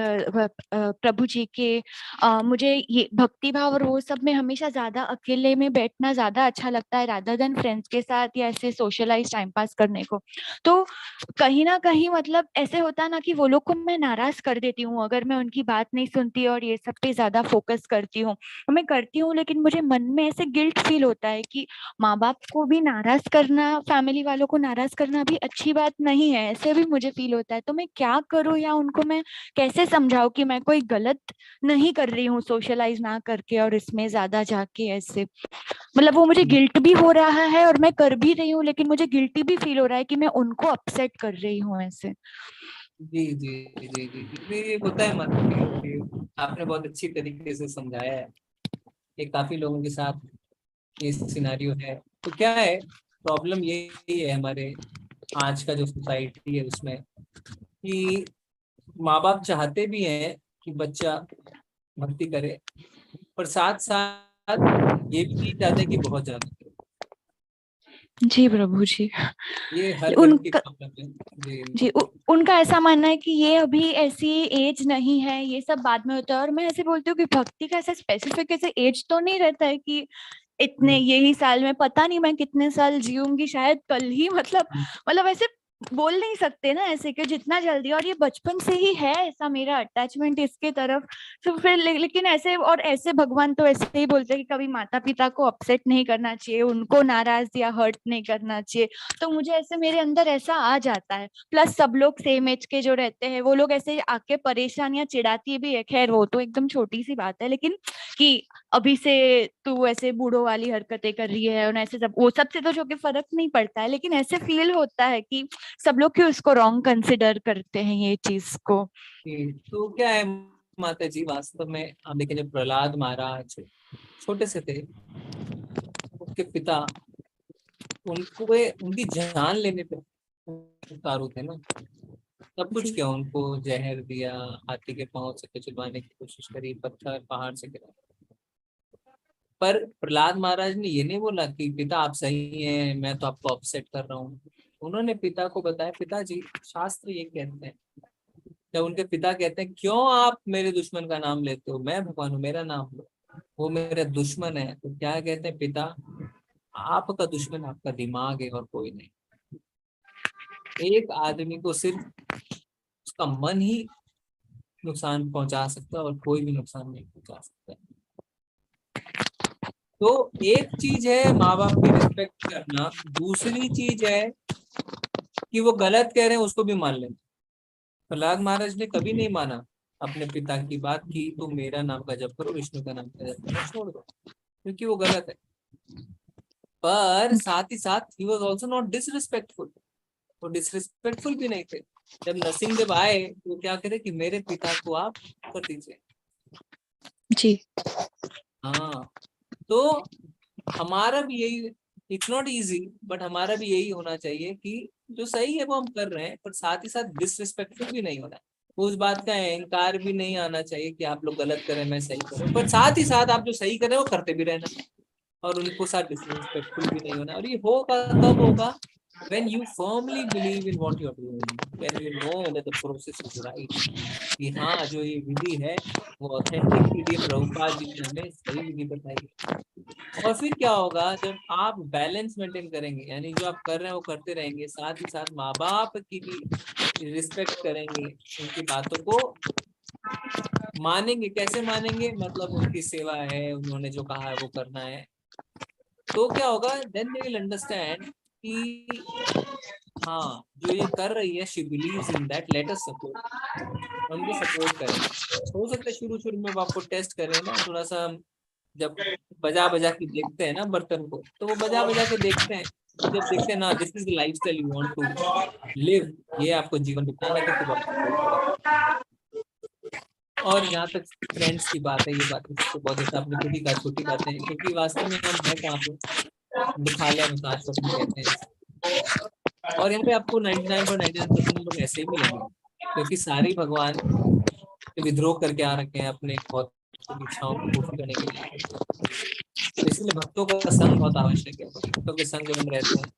प्रभु जी के मुझे ये भक्ति भाव और वो सब में हमेशा ज्यादा अकेले में बैठना ज्यादा अच्छा लगता है, रादर देन फ्रेंड्स के साथ या ऐसे सोशलाइज टाइम पास करने को। तो कहीं ना कहीं मतलब ऐसे होता है ना कि वो लोग को मैं नाराज कर देती हूँ अगर मैं उनकी बात नहीं सुनती और ये सब पे ज्यादा फोकस करती हूँ। मैं करती हूँ, लेकिन मुझे मन में ऐसे गिल्ट फील होता है कि माँ बाप को भी नाराज करना, फैमिली वालों को नाराज करना भी अच्छी बात नहीं है, ऐसे भी मुझे फील होता है। तो मैं क्या करूँ, या उनको मैं कैसे समझाऊं कि मैं कोई गलत नहीं कर रही हूँ सोशलाइज ना करके और इसमें ज्यादा जाके ऐसे। मतलब वो मुझे गिल्ट भी हो रहा है और मैं कर भी रही हूँ, लेकिन मुझे गिल्टी भी फील हो रहा है कि मैं उनको अपसेट कर रही हूँ ऐसे। जी जी जी जी जी, ये होता है माता जी, आपने बहुत अच्छी तरीके से समझाया है। ये काफी लोगों के साथ ये सिनारियो है। तो क्या है, प्रॉब्लम यही है हमारे आज का जो सोसाइटी है उसमें, कि माँ बाप चाहते भी हैं कि बच्चा भक्ति करे, पर साथ साथ ये भी नहीं चाहते कि बहुत ज्यादा करे। जी प्रभु जी। ये हर घर की प्रॉब्लम है। जी उनका ऐसा मानना है कि ये अभी ऐसी एज नहीं है, ये सब बाद में होता है। और मैं ऐसे बोलती हूँ कि भक्ति का ऐसा स्पेसिफिक ऐसे एज तो नहीं रहता है कि इतने यही साल में, पता नहीं मैं कितने साल जीऊंगी, शायद कल ही, मतलब ऐसे बोल नहीं सकते ना ऐसे कि जितना जल्दी। और ये बचपन से ही है ऐसा मेरा अटैचमेंट इसके तरफ। तो फिर लेकिन ऐसे और ऐसे भगवान तो ऐसे ही बोलते हैं कि कभी माता पिता को अपसेट नहीं करना चाहिए, उनको नाराज या हर्ट नहीं करना चाहिए। तो मुझे ऐसे मेरे अंदर ऐसा आ जाता है। प्लस सब लोग सेम एज के जो रहते हैं वो लोग ऐसे आके परेशान या चिढ़ाती भी है, खैर वो तो एकदम छोटी सी बात है, लेकिन कि अभी से तू ऐसे बूढ़ों वाली हरकतें कर रही है, और ऐसे सब, वो सबसे तो जो कि फर्क नहीं पड़ता है, लेकिन ऐसे फील होता है कि सब लोग क्यों इसको रॉन्ग कंसिडर करते हैं ये चीज को। तो क्या है माता जी, वास्तव में आप देखें जब प्रहलाद महाराज छोटे से थे, उसके पिता उनको उनकी जान लेने पे उतारू थे ना, सब कुछ किया, उनको जहर दिया, हाथी के पांव से कुचलवाने की कोशिश करी, पत्थर पहाड़ से गिरा। पर प्रहलाद महाराज ने ये नहीं बोला कि पिता आप सही हैं, मैं तो आपको अपसेट कर रहा हूँ। उन्होंने पिता को बताया, पिताजी शास्त्र ये कहते हैं। जब उनके पिता कहते हैं क्यों आप मेरे दुश्मन का नाम लेते हो, मैं भगवान हूँ, मेरा नाम लो, वो मेरा दुश्मन है। तो क्या कहते हैं पिता, आपका दुश्मन आपका दिमाग है और कोई नहीं। एक आदमी को सिर्फ उसका मन ही नुकसान पहुंचा सकता है और कोई भी नुकसान नहीं पहुंचा सकता। तो एक चीज है माँ बाप की रिस्पेक्ट करना, दूसरी चीज है कि वो गलत कह रहे हैं उसको भी मान लेना। प्रहलाद महाराज ने कभी नहीं माना अपने पिता की बात की, तुम मेरा नाम का जप करो, विष्णु का नाम का जप करो, छोड़ दो, क्योंकि वो गलत है। पर साथ ही साथ he was also not disrespectful, वो डिसरिस्पेक्टफुल भी नहीं थे। जब नरसिंहदेव आए तो क्या करे कि मेरे पिता को आप कर दीजिए जी। हाँ, तो हमारा भी यही, इट्स नॉट इजी, बट हमारा भी यही होना चाहिए कि जो सही है वो हम कर रहे हैं, पर साथ ही साथ डिसरिस्पेक्टफुल भी नहीं होना, उस बात का अहंकार भी नहीं आना चाहिए कि आप लोग गलत करें मैं सही करूं, पर साथ ही साथ आप जो सही करें वो करते भी रहना। और उनको साथ डिसरिस्पेक्टफुल भी नहीं होना। और ये होगा कब होगा? when you firmly believe in what you're doing, when you know that the process is right, कि हाँ जो ये विधि है वो ऑथेंटिक विधि है, प्रभुपाद जी ने हमें सही विधि बताई। और फिर क्या होगा जब आप बैलेंस मेंटेन करेंगे, यानी जो आप कर रहे हैं वो करते रहेंगे, साथ ही साथ माँ बाप की भी रिस्पेक्ट करेंगे, उनकी बातों को मानेंगे। कैसे मानेंगे? मतलब उनकी सेवा है, उन्होंने जो कहा है वो करना है। तो क्या होगा? देन दे विल अंडरस्टैंड कि हाँ जो ये कर रही है, she believes in that, let us support, उनको सपोर्ट करें। हो सकता है शुरू शुरू में आपको टेस्ट करें ना, थोड़ा सा जब बजा बजा के देखते हैं ना बर्तन को, तो वो बजा बजा के देखते हैं, तो जब देखते हैं ना this is the lifestyle you want to live, ये आपको जीवन बिताना है, तो आप सपोर्ट करें। और यहाँ तक फ्रेंड्स की बात है, ये बात तो बहुत जैसे आपने खुद ही कहा, छोटी बातें हैं, क्योंकि वास्तव में हम है कहाँ पे? दिखालिया में काश कहते हैं। और यहाँ पे आपको 99.99% लोग ऐसे ही मिलेंगे, क्योंकि सारे भगवान विद्रोह करके आ रखे हैं अपने बहुत इच्छाओं को पूर्ण करने के लिए। तो इसलिए भक्तों का संग बहुत आवश्यक है। भक्तों के संग जब हम रहते हैं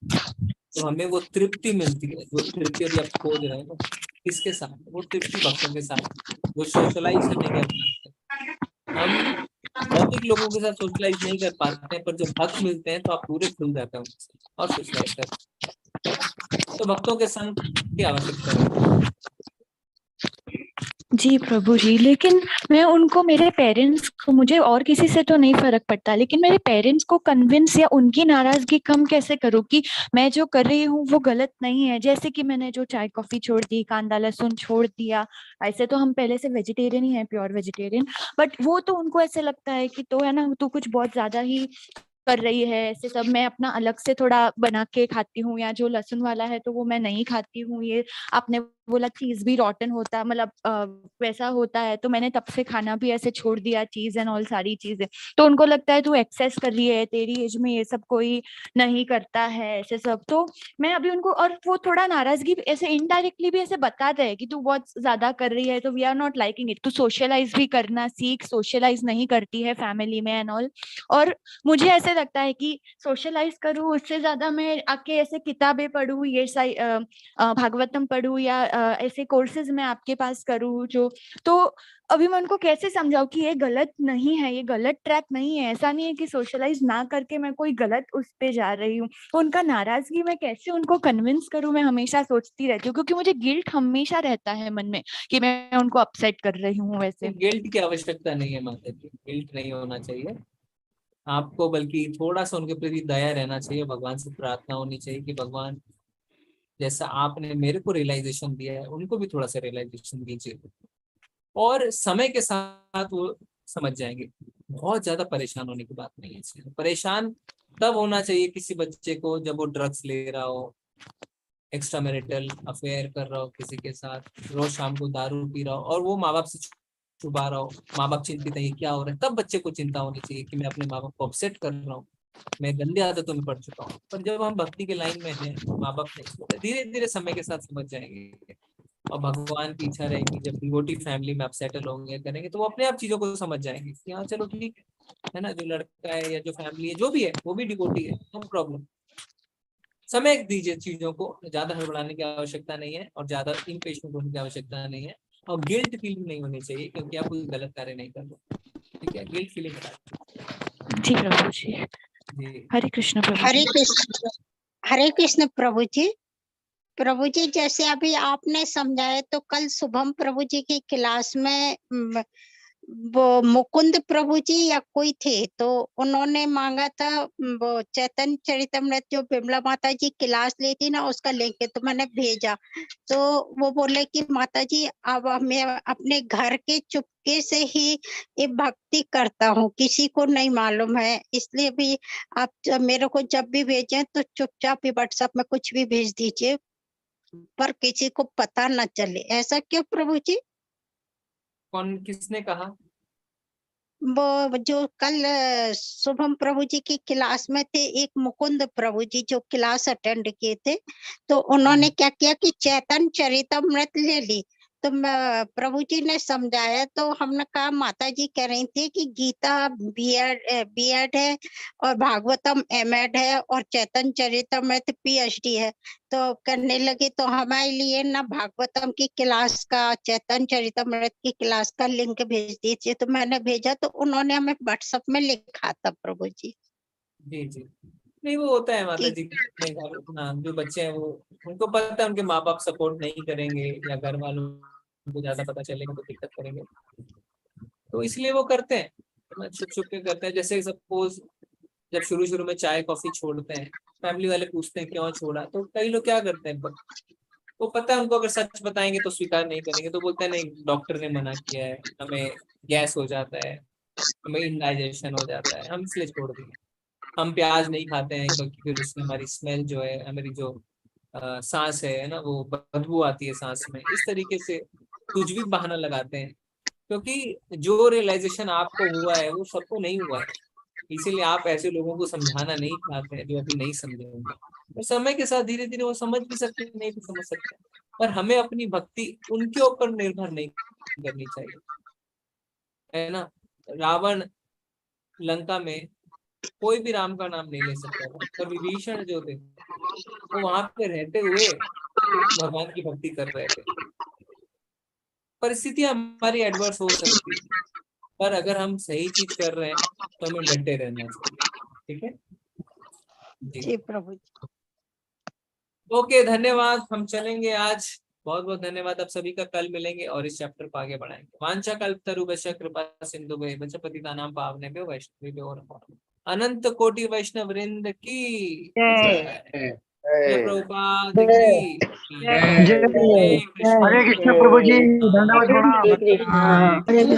तो हमें वो तृप्ति मिलती है, जो तृप्ति अभी आप खोज रहे हैं ना, किसके साथ? वो तृप्ति भक्तों के साथ, वो सोशलाइज करने के अपना। हम भौतिक लोगों के साथ सोशलाइज नहीं कर पाते हैं, पर जब भक्त मिलते हैं तो आप पूरे खुल जाते हैं और सोशलाइज करते हैं। तो भक्तों के संग की आवश्यकता है। जी प्रभु जी, लेकिन मैं उनको, मेरे पेरेंट्स को, मुझे और किसी से तो नहीं फर्क पड़ता, लेकिन मेरे पेरेंट्स को कन्विंस या उनकी नाराजगी कम कैसे करूँ कि मैं जो कर रही हूँ वो गलत नहीं है। जैसे कि मैंने जो चाय कॉफी छोड़ दी, कांदा लहसुन छोड़ दिया, ऐसे तो हम पहले से वेजिटेरियन ही है, प्योर वेजिटेरियन, बट वो तो उनको ऐसे लगता है कि तो है ना, तू कुछ बहुत ज्यादा ही कर रही है, ऐसे सब। मैं अपना अलग से थोड़ा बना के खाती हूँ, या जो लहसुन वाला है तो वो मैं नहीं खाती हूँ। ये आपने बोला चीज भी रॉटन होता है, मतलब वैसा होता है, तो मैंने तब से खाना भी ऐसे छोड़ दिया, चीज एंड ऑल सारी चीजें। तो उनको लगता है तू एक्सेस कर रही है, तेरी एज में ये सब कोई नहीं करता है, ऐसे सब। तो मैं अभी उनको, और वो थोड़ा नाराजगी ऐसे इनडायरेक्टली भी ऐसे बताते हैं कि तू बहुत ज्यादा कर रही है, तो we are not liking it, तू सोशलाइज भी करना सीख, सोशलाइज नहीं करती है फैमिली में एंड ऑल। और मुझे ऐसे लगता है कि सोशलाइज करूँ उससे ज्यादा मैं आके ऐसे किताबें पढूं, ये भागवतम पढूं, या ऐसे कोर्सेज मैं आपके पास करूँ जो। तो अभी मैं उनको कैसे समझाऊं कि ये गलत नहीं है, ये गलत ट्रैक नहीं है। ऐसा नहीं है कि सोशलाइज ना करके मैं कोई गलत उस पे जा रही हूँ। तो उनका नाराजगी मैं कैसे उनको कन्विंस करूँ, मैं हमेशा सोचती रहती हूँ, क्योंकि मुझे गिल्ट हमेशा रहता है मन में कि मैं उनको अपसेट कर रही हूँ। वैसे गिल्ट की आवश्यकता नहीं है माता जी, गिल्ट नहीं होना चाहिए आपको, बल्कि थोड़ा सा उनके प्रति दया रहना चाहिए, भगवान से प्रार्थना होनी चाहिए कि भगवान जैसा आपने मेरे को रियलाइजेशन दिया है, उनको भी थोड़ा सा रियलाइजेशन दीजिए। और समय के साथ वो समझ जाएंगे। बहुत ज्यादा परेशान होने की बात नहीं है। परेशान तब होना चाहिए किसी बच्चे को जब वो ड्रग्स ले रहा हो, एक्स्ट्रा मैरिटल अफेयर कर रहा हो किसी के साथ, रोज शाम को दारू पी रहा हो और वो माँ बाप से छुपा रहा हो, माँ बाप चिंतित है ये क्या हो रहा है, तब बच्चे को चिंता होनी चाहिए कि मैं अपने माँ बाप को अपसेट कर रहा हूँ, मैं गंदे आदतों में पड़ चुका हूँ। पर जब हम भक्ति के लाइन में हैं, माँ बाप नहीं, धीरे धीरे समय के साथ समझ जाएंगे। और भगवान की इच्छा रहेगी जब डिवोटी फैमिली में आप सेटल होंगे, करेंगे, तो वो अपने आप चीजों को समझ जाएंगे कि हाँ चलो ठीक है ना, जो लड़का है या जो फैमिली है जो भी है वो भी डिवोटी है, नो प्रॉब्लम। समय दीजिए चीजों को, ज्यादा हड़बड़ाने की आवश्यकता नहीं है और ज्यादा इम्पेशेंट होने की आवश्यकता नहीं है। और गिल्ट फीलिंग नहीं होनी चाहिए क्योंकि आप कोई गलत कार्य नहीं कर रहे, ठीक है? गिल्ट फीलिंग जी प्रभु जी, हरे कृष्ण प्रभु हरे जी। कृष्ण, हरे कृष्ण प्रभु जी। प्रभु जी जैसे अभी आपने समझाया, तो कल शुभम प्रभु जी की क्लास में वो मुकुंद प्रभु जी या कोई थे, तो उन्होंने मांगा था वो चैतन्य चरितमृत जो बिमला माता जी क्लास ली थी ना, उसका लिंक, तो मैंने भेजा। तो वो बोले कि माता जी अब मैं अपने घर के चुपके से ही ये भक्ति करता हूँ, किसी को नहीं मालूम है, इसलिए भी आप मेरे को जब भी भेजें तो चुपचाप ही व्हाट्सएप में कुछ भी भेज दीजिए, पर किसी को पता न चले। ऐसा क्यों प्रभु जी? कौन, किसने कहा? वो जो कल शुभम प्रभु जी की क्लास में थे, एक मुकुंद प्रभु जी जो क्लास अटेंड किए थे, तो उन्होंने क्या किया कि चैतन्य चरितमृत ले ली, तो प्रभु जी ने समझाया, तो हमने कहा माता जी कह रही थी कि गीता बीएड है और भागवतम एमएड है और चैतन्य चरितमृत पीएचडी है। तो करने लगी तो हमारे लिए ना भागवतम की क्लास का, चैतन्य चरितमृत की क्लास का लिंक भेज दीजिए। तो मैंने भेजा, तो उन्होंने हमें व्हाट्सएप में लिखा था प्रभु जी। जी नहीं, वो होता है माता जी अपने घर ना, जो बच्चे हैं वो उनको पता है उनके माँ बाप सपोर्ट नहीं करेंगे या घर वालों को ज्यादा पता चलेगा तो दिक्कत करेंगे, तो इसलिए वो करते हैं, छुप छुप के करते हैं। जैसे सपोज जब शुरू में चाय कॉफी छोड़ते हैं, फैमिली वाले पूछते हैं क्यों छोड़ा, तो कई लोग क्या करते हैं, वो पता है उनको अगर सच बताएंगे तो स्वीकार नहीं करेंगे, तो बोलते हैं नहीं डॉक्टर ने मना किया है, हमें गैस हो जाता है, हमें इंडाइजेशन हो जाता है, हम इसलिए छोड़ देंगे। हम प्याज नहीं खाते हैं क्योंकि फिर उसमें हमारी स्मेल जो है, हमारी जो सांस है ना, वो बदबू आती है सांस में। इस तरीके से कुछ भी बहाना लगाते हैं, क्योंकि जो रियलाइजेशन आपको हुआ है वो सबको नहीं हुआ है, इसीलिए आप ऐसे लोगों को समझाना नहीं चाहते हैं जो अभी नहीं समझे होंगे। और समय के साथ धीरे धीरे वो समझ भी सकते हैं, नहीं भी समझ सकते हैं, पर हमें अपनी भक्ति उनके ऊपर निर्भर नहीं करनी चाहिए, है ना। रावण लंका में कोई भी राम का नाम नहीं ले सकता था, पर विभीषण जो थे वो वहां पे रहते हुए भगवान की भक्ति कर रहे थे। परिस्थितियां हमारी एडवर्स हो सकती है, पर अगर हम सही चीज कर रहे हैं तो हमें डटे रहना चाहिए। ठीक है जी प्रभु जी। ओके, धन्यवाद। हम चलेंगे आज, बहुत बहुत धन्यवाद आप सभी का। कल मिलेंगे और इस चैप्टर को आगे बढ़ाएंगे। वांछा कल्पतरुभ्यश्च कृपा सिंधुभ्यश्च पतितानां पावनेभ्यो वैष्णवेभ्यो नमः। अनंत कोटि वैष्णव वृंद की जय। प्रभुपाद की जय। हरे कृष्ण प्रभु जी, धन्यवाद। हरे कृष्ण।